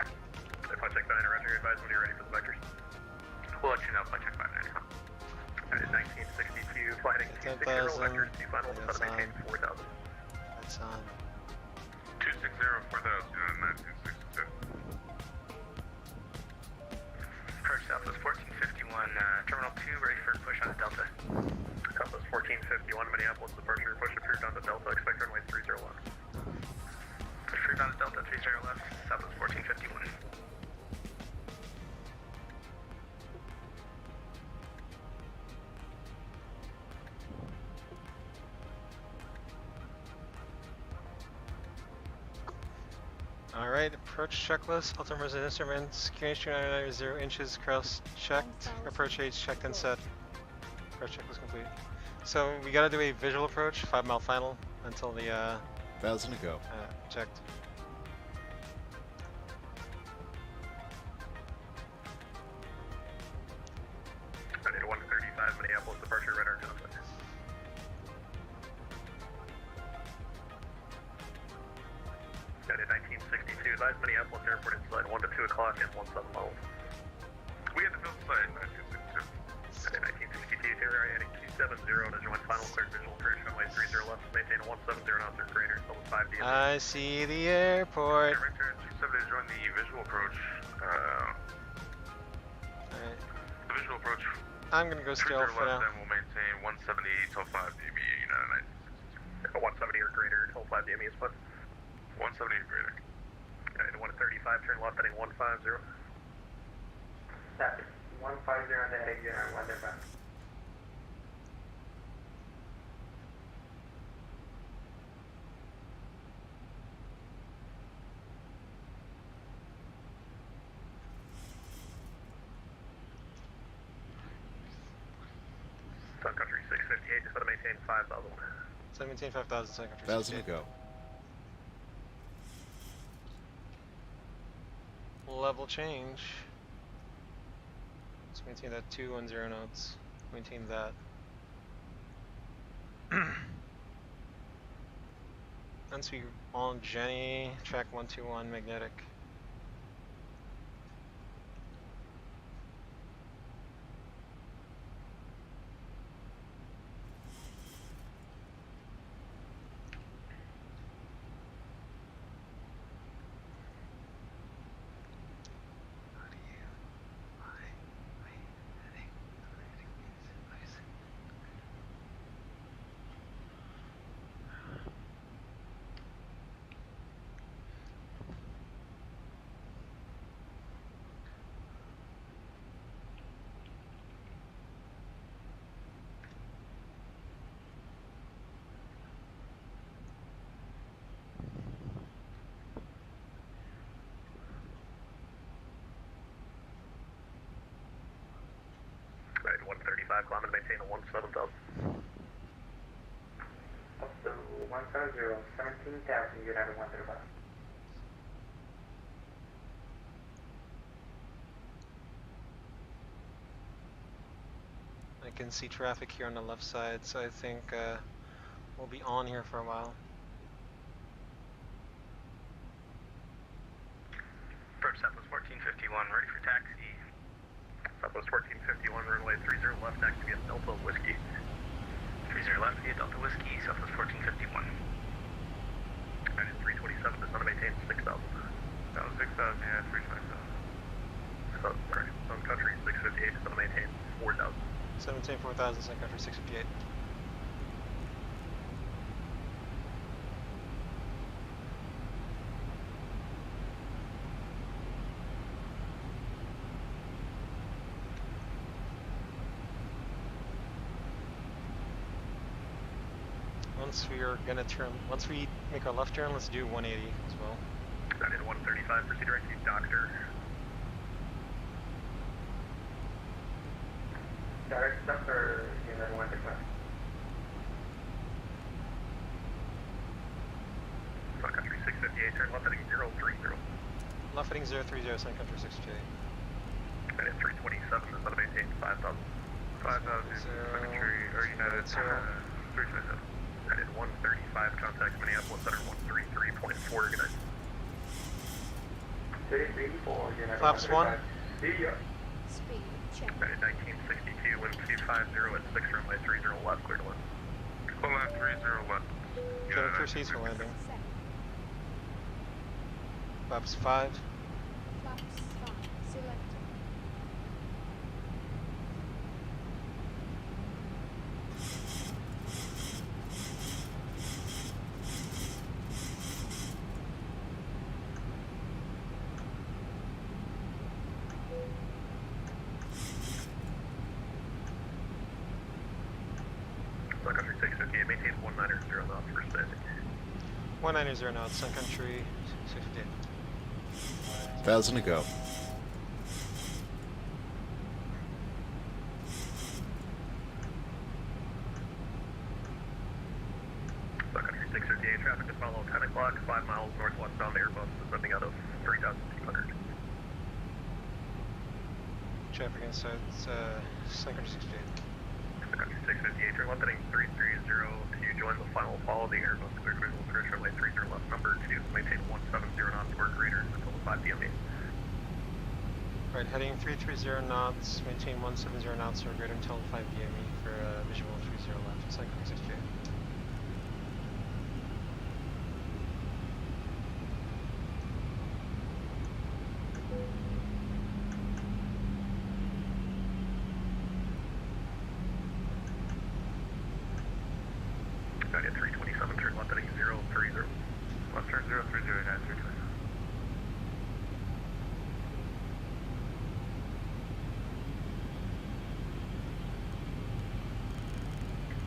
Flight check 59er, roger, advise when you're ready for the vectors. We'll let you know, flight check 59er. United 1962, flying 260, vectors to final, to maintain 4,000.
That's on.
260, 4,000, United 1962. Approach Southwest 1451, Terminal 2, ready for push on the Delta. Southwest 1451, Minneapolis departure, push approved on the Delta, expect runway 30 left. Push approved on the Delta, 30 left, Southwest 1451.
Alright, approach checklist, altimeters and instruments, QH 299 0 inches, cross checked, approach age checked and set. Approach check was complete. So we gotta do a visual approach, 5 mile final, until the
1,000 to go.
checked.
I need a 135 Minneapolis departure, radar contact. United 1962, advise Minneapolis Airport inside 1 to 2 o'clock and 17 miles. We had the field side 1962. United 1962, Taylor heading 270 to join final cleared visual approach, runway 30 left, maintain 170 knots or greater until the 5 d.
I see the airport.
Return 270 to join the visual approach.
Alright,
The visual approach.
I'm gonna go stealth for now.
Then we'll maintain 170 till 5 dB, United 1962. 170 or greater till 5 dB is what? 170 or greater. United 135, turn left heading 150.
Copy. 150 on the heading, United 135.
Sun Country 658, just want to maintain 5,000.
17,500 seconds.
1,000 to go.
Level change. Let's maintain that 210 knots. Maintain that. Once we on Jenny, track 121 magnetic.
climb and maintain a 17,000.
Up to 170, 17,000, United 135.
I can see traffic here on the left side, so I think we'll be on here for a while.
Approach Southwest 1451, ready for taxi.
Southwest 1451, runway 30 left, next to be a Delta Whiskey.
30 left via Delta Whiskey, Southwest 1451.
United 327, descend to maintain 6,000.
That was 6,000, yeah, 327.
So, correct. Sun Country 658, descend to maintain 4,000.
17 4000, Sun Country 658. Once we make our left turn, let's do 180 as well.
United 135, proceed direct to Doctor.
Direct stuff or United 135?
Sun Country 658, turn left heading 030.
Left heading 030, Sun Country 658.
United 327, descend to maintain 5,000.
5,000, Sun Country, or United 327.
United 135, contact Minneapolis Center 133.4, good night.
334, United
Flaps 1.
See ya.
Speed check.
United 1962, wind 250 at 6 runway 30 left, clear to land.
Full line 30 left.
Traffic proceeds for landing.
Set.
Flaps 5.
Flaps 5. Select.
Sun Country 658, maintain 190 knots for standing.
190 knots, Sun Country 658.
1,000 to go.
Sun Country 658, traffic to follow 10 o'clock, 5 miles northwestbound Airbus, descending out of 3,200.
Traffic inside Sun Country 658.
Sun Country 658, turn left heading 330 to join the final fall of the Airbus, clear to visual approach runway 30 left, number 2, maintain 170 knots or greater until 5 p.m.
Right, heading 330 knots, maintain 170 knots or greater until 5 DME for visual 30 left, Sun Country 658.
United 327, turn left heading 030.
Left turn 030, United 327.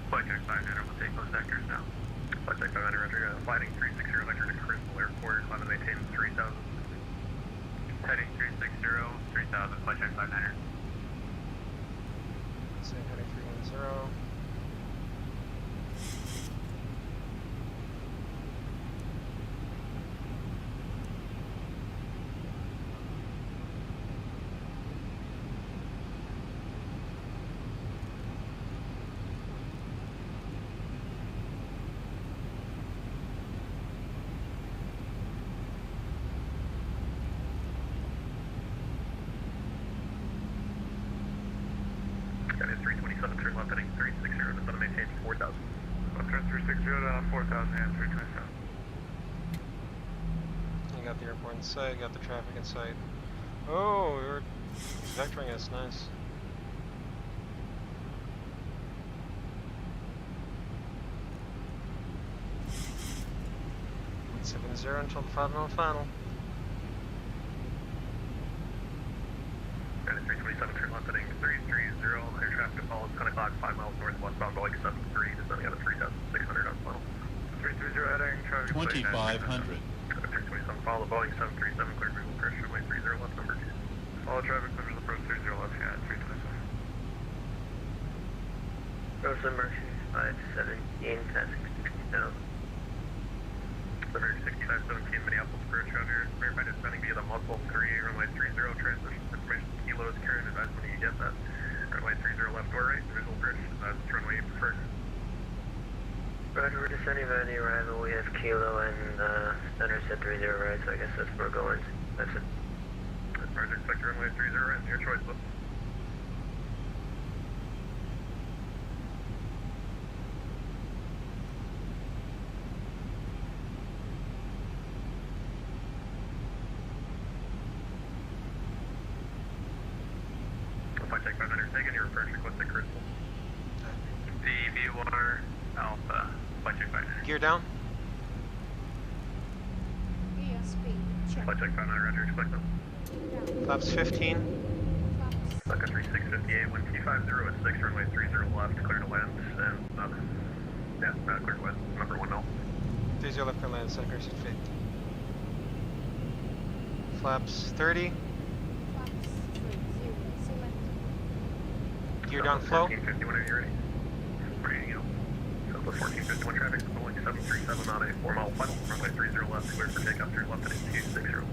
Flight check 500, we'll take those vectors now. Flight check 500, Roger. Flighting 360 vector to Crystal Airport, climb and maintain 3,000.
Heading 360, 3,000, flight check 500.
Same heading 310.
United 327, turn left heading 360, descend to maintain 4,000.
Left turn 360, down 4,000, and 327.
You got the airport in sight, got the traffic in sight. Oh, he's vectoring us, nice. Seven zero until the final.
United 327, turn left heading 330, air traffic to follow 10 o'clock, 5 miles northwestbound, Boeing 73, descending out of 3,600 on final.
330 heading, traffic
2,500.
327, follow Boeing 737, clear visual approach runway 30 left, number 2.
Follow traffic, clear visual approach 30 left, yeah, 327.
Gross emergency 517, passing 60,000.
Laminar 6517, Minneapolis approach rounder. Verified descending via the muzzle 3, runway 30, transmission information kilos, carrying advise when you get that. Runway 30 left door right, visual approach, runway preferred.
Roger, we're descending by the arrival. We have Kilo and center set 30 right, so I guess that's where we're going. That's it.
Roger, expect runway 30 right, your choice, bud. Flight check 500, taking your approach, request the crystal. DV1 Alpha, flight check 500.
Gear down.
Gear speed, check.
Flight check 500, roger, expect them.
Down.
Flaps 15.
Flaps.
Flight country 658, wind T50 at 6, runway 30 left, clear to land, and, clear to land, number 1 0.
30 left for land, center sit fit. Flaps 30.
Flaps 30, select.
Gear down flow.
1450 whenever you're ready. Ready to go. Southwest 1451 traffic, Boeing 737 on a 4-mile final, runway 30 left, clear for takeoff, turn left at 260. Clear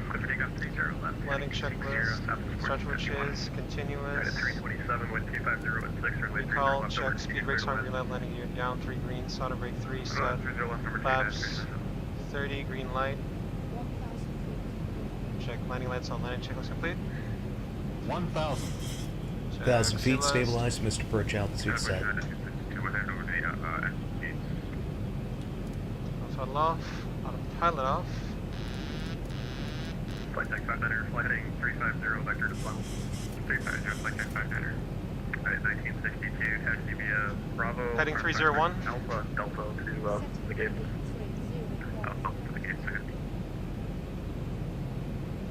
for takeoff 30 left.
Landing checklist. Stretch winches. Continuous.
327 with T50 at 6, runway 30
Recall,
left.
check, speed brakes on green light, landing gear down, 3 green, solder brake 3, set,
30 left, number 2.
flaps 30, green light,
1,000 feet.
check, landing lights on, landing checklist complete.
1,000.
Check,
1,000 feet,
sea list.
stabilized, Mr. Perch, altitude set.
Throttle off, autopilot off.
Flight check 500, flight heading 350, vector to final. 350, flight check 500. At 1962, taxi via Bravo.
Heading 301.
Alpha, Delta to the gate. To the gate, sir.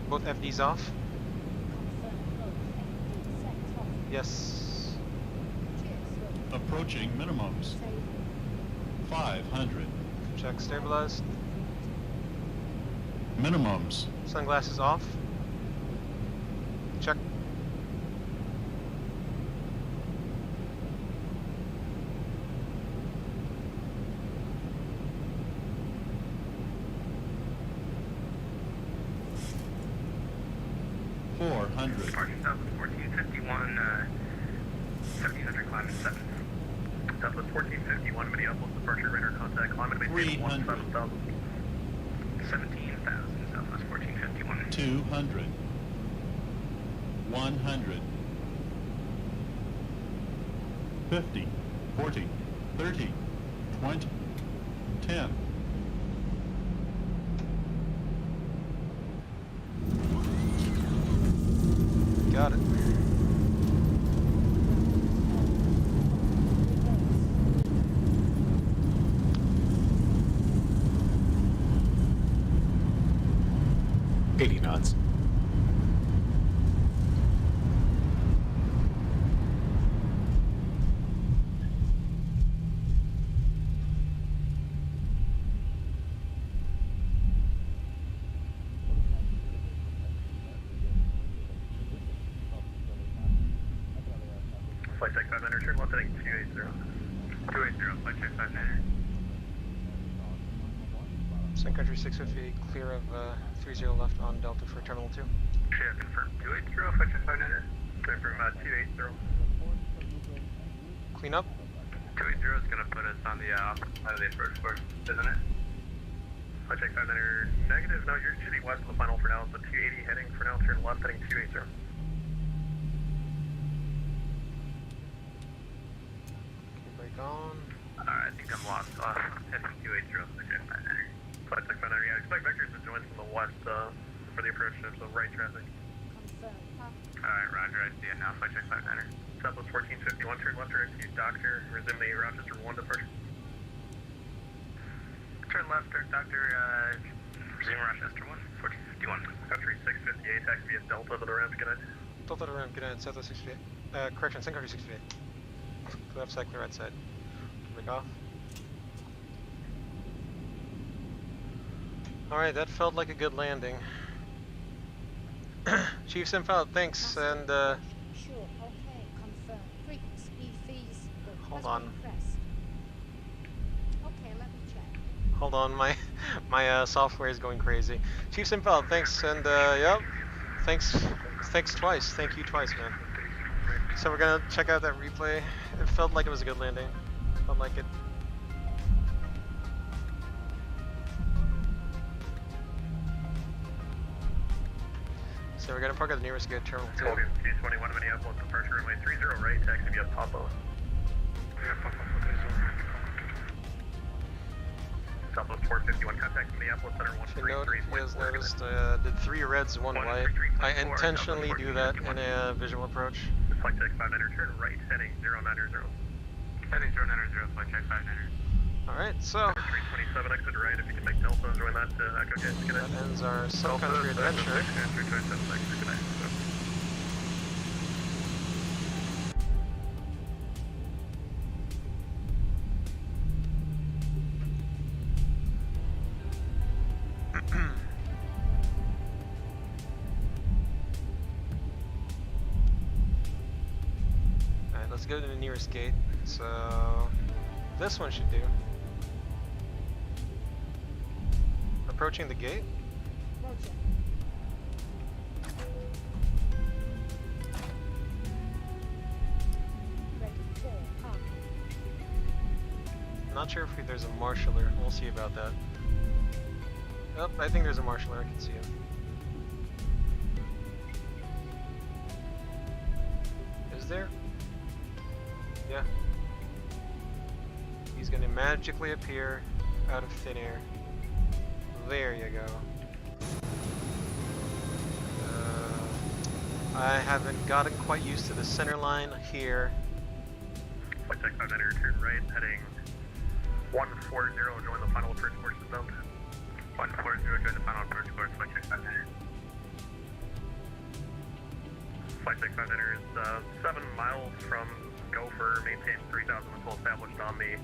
Both FDs off.
Confirm both FD set off.
Yes.
Cheers.
Approaching minimums.
Save.
500.
Check, stabilized.
Minimums.
Sunglasses off. Check.
Southwest 1451, 1700, climb 7. Southwest 1451, Minneapolis, departure, radar contact, climate maintain 17,000. 17,000, Southwest 1451.
200. 100. 50. 40. 30. 20. 10.
Got it.
$80 knots.
Flight check 500, turn left heading 280. 280, flight check 500.
Sun Country 658, clear of 30 left on Delta for Terminal 2.
Yeah, confirm 280, flight check 500. Clear from 280.
Clean up.
280 is going to put us on the opposite side of the approach course, isn't it? Flight check 500, negative. No, you're shooting west of the final for now. So 280 heading for now, turn left heading 280.
Brake on.
I think I'm lost. Heading 280, flight check 500. Flight check 500, yeah, expect vectors to join from the west for the approach, so right traffic.
Confirm. Park.
Alright, roger, I see it now. Flight check 500. Southwest 1451, turn left direct to Doctor. Resume the Rochester 1 departure. Turn left direct Doctor, resume Rochester 1, 1451. Country 658, taxi via Delta to the ramp, good night.
Delta to ramp, good night, Southwest 658. Correction, Sun Country 658. Clear left side, clear right side. Brake off. Alright, that felt like a good landing. Chief Simpel, thanks, and
Sure, okay, confirm. Frequency
Hold on.
Okay, let me check.
Hold on, my software is going crazy. Chief Simpel, thanks, and yep, thanks twice. Thank you twice, man. So we're gonna check out that replay. It felt like it was a good landing. Felt like it. So we're gonna park at the nearest gate, terminal 2.
221 Minneapolis, departure runway 30 right, taxi via Pablo. Southwest 451, contact Minneapolis Center
Should note, if you guys
133.4.
noticed, I did 3 reds, 1 white. I intentionally do that in a visual approach.
Flight check 59er, turn right, heading 090. Heading 090, flight check 59er.
Alright, so
327, exit right, if you can make Delta, join that to Echo Jet.
that ends our Sun Country adventure.
327, exit, good night.
Alright, let's go to the nearest gate. So this one should do. Approaching the gate.
Roger. Ready for parking.
Not sure if there's a marshaller. We'll see about that. Oh, I think there's a marshaller. I can see him. Is there? Yeah. He's gonna magically appear out of thin air. There you go. I haven't gotten quite used to the center line here.
Flight check 59er, turn right, heading 140, join the final approach course inbound. 140, join the final approach course, flight check 59er. Flight check 59er is 7 miles from Gopher, maintain 3000 until established on the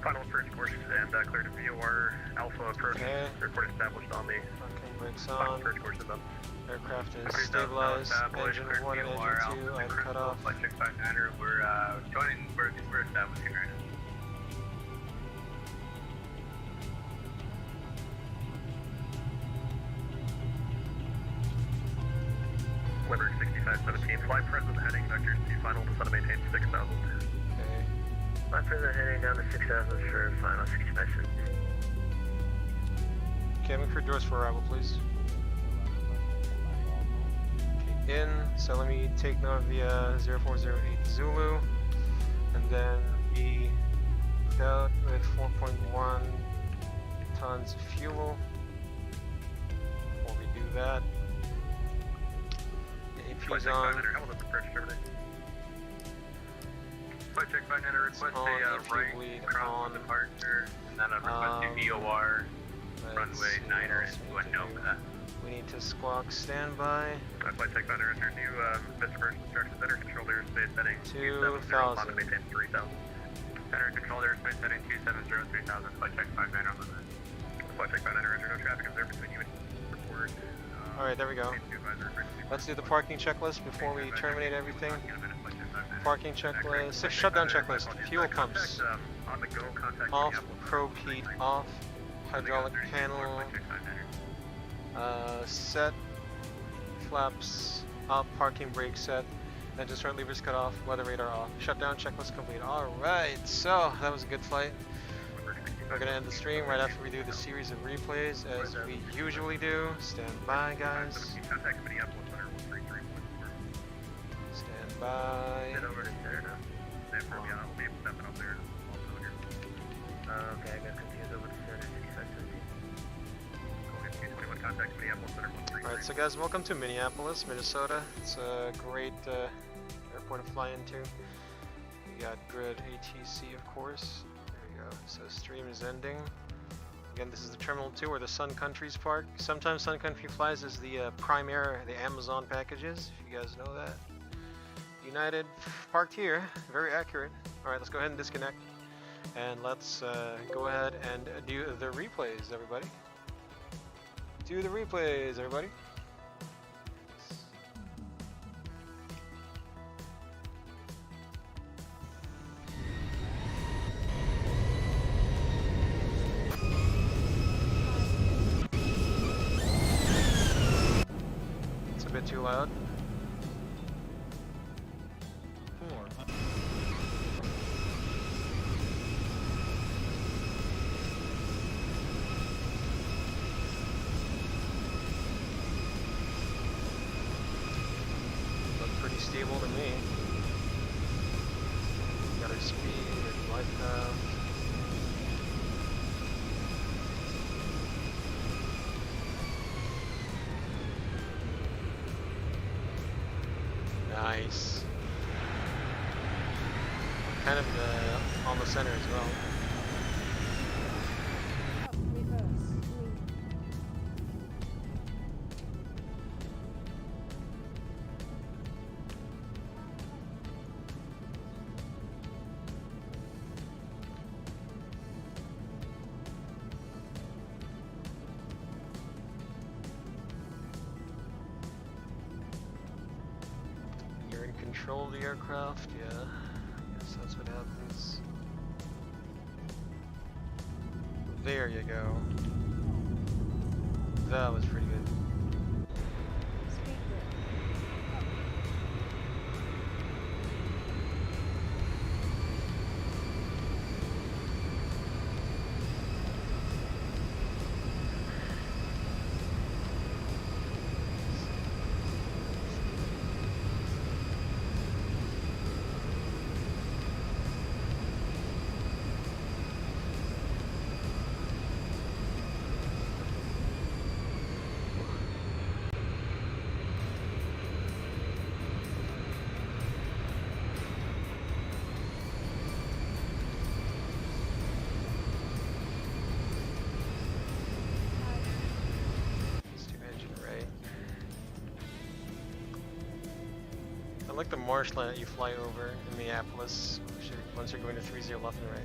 final approach course and clear to VOR Alpha approach.
Okay.
Report establised on the
Parking brakes
final
on.
approach course inbound.
Aircraft is stabilized. Engine 1 and engine 2 I'm cut off.
Flight check 59er, we're joining, we're establishing right now. Limerick 6517, fly present heading, vectors to final, descend to maintain 6000.
Okay.
Fly present heading down to 6000 for final 6517.
Cabin crew doors for arrival, please. Okay, in. So let me take note of the 0408 Zulu, and then be out with 4.1 tons of fuel. Before we do that, AP's on.
How will this approach terminate? Flight check 59er, request
On,
a
if
right
you bleed
cross
on.
departure, and then a request to VOR. Runway 9er into a no for that.
We need to squawk standby.
Flight check 59er, enter new Mr. First instructions, enter controlled airspace setting
2,000.
to maintain 3000. Enter controlled airspace setting 270 3000, flight check 59er on the line. Flight check 59er, enter no traffic observed between you and report.
Alright, there we go. Let's do the parking checklist before we terminate everything. Parking checklist, shutdown checklist, fuel pumps off, probe heat off, hydraulic panel set, flaps up, parking brake set, engine start levers cut off, weather radar off, shutdown checklist complete. Alright, so that was a good flight. We're gonna end the stream right after we do the series of replays as we usually do. Stand by, guys. Stand by.
Head over to center now. Okay, I got confused over to center 6517.
Alright, so guys, welcome to Minneapolis, Minnesota. It's a great airport to fly into. We got good ATC, of course. There we go. So stream is ending. Again, this is the Terminal 2 where the Sun Country's park. Sometimes Sun Country flies as the Prime Air, the Amazon packages, if you guys know that. United parked here, very accurate. Alright, let's go ahead and disconnect. And let's go ahead and do the replays, everybody. Do the replays, everybody. bit too loud.
400.
Look pretty stable to me. Got our speed, our glide path. Nice. Kind of on the center as well.
Up, reverse, green.
You're in control of the aircraft, yeah. I guess that's what happens. There you go. That was pretty good.
Speed grip. Up.
I like the marshland that you fly over in Minneapolis once you're going to 30 left and right.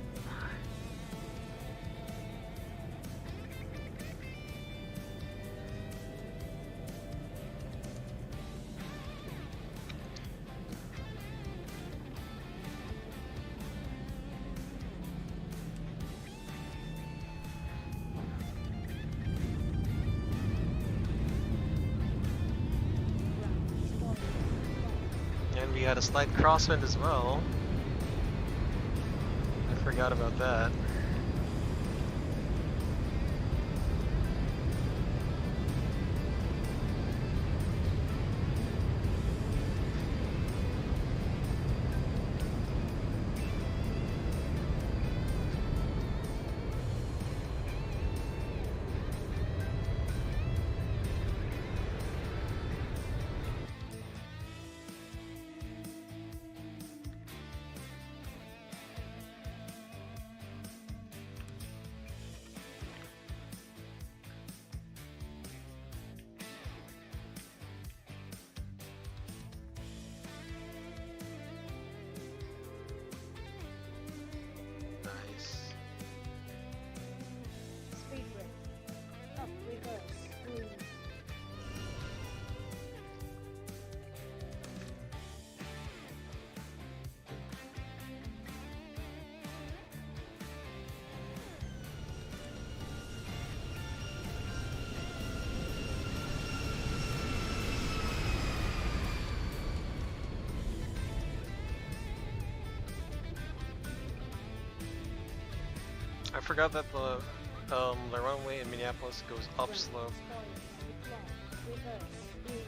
And we had a slight crosswind as well. I forgot about that.
Speed grip. Up, reverse, green.
I forgot that the runway in Minneapolis goes up slope.
Reverse, green.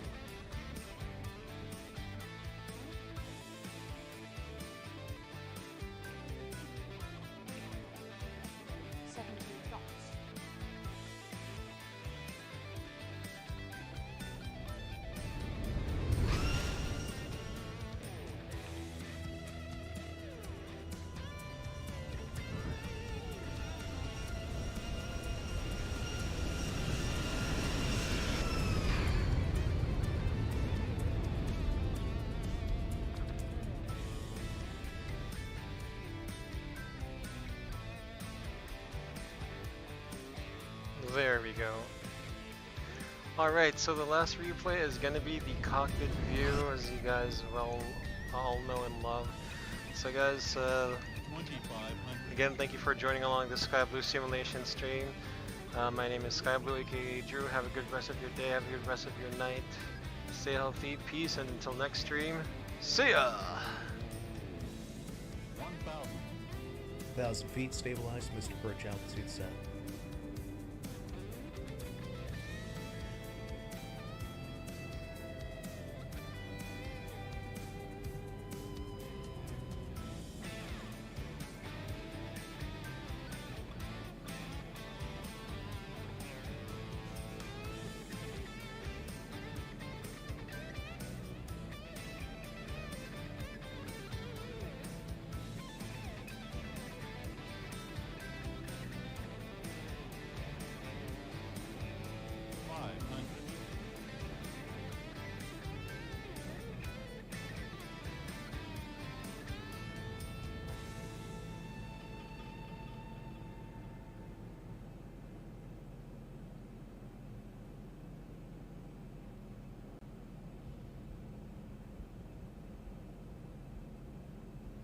There we go. Alright, so the last replay is going to be the cockpit view, as you guys well all know and love. So guys,
2500.
again, thank you for joining along the Sky Blue simulation stream. My name is Sky Blue, aka Drew. Have a good rest of your day, have a good rest of your night, Stay healthy, peace, and until next stream, see ya!
1,000.
1,000 feet, stabilized, Mr. Birch, altitude set.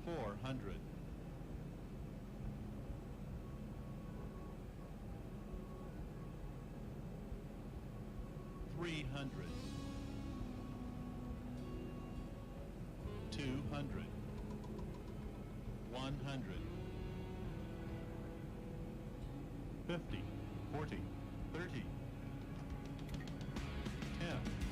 Four hundred. 300. 200. 100. 50, 40, 30, 10.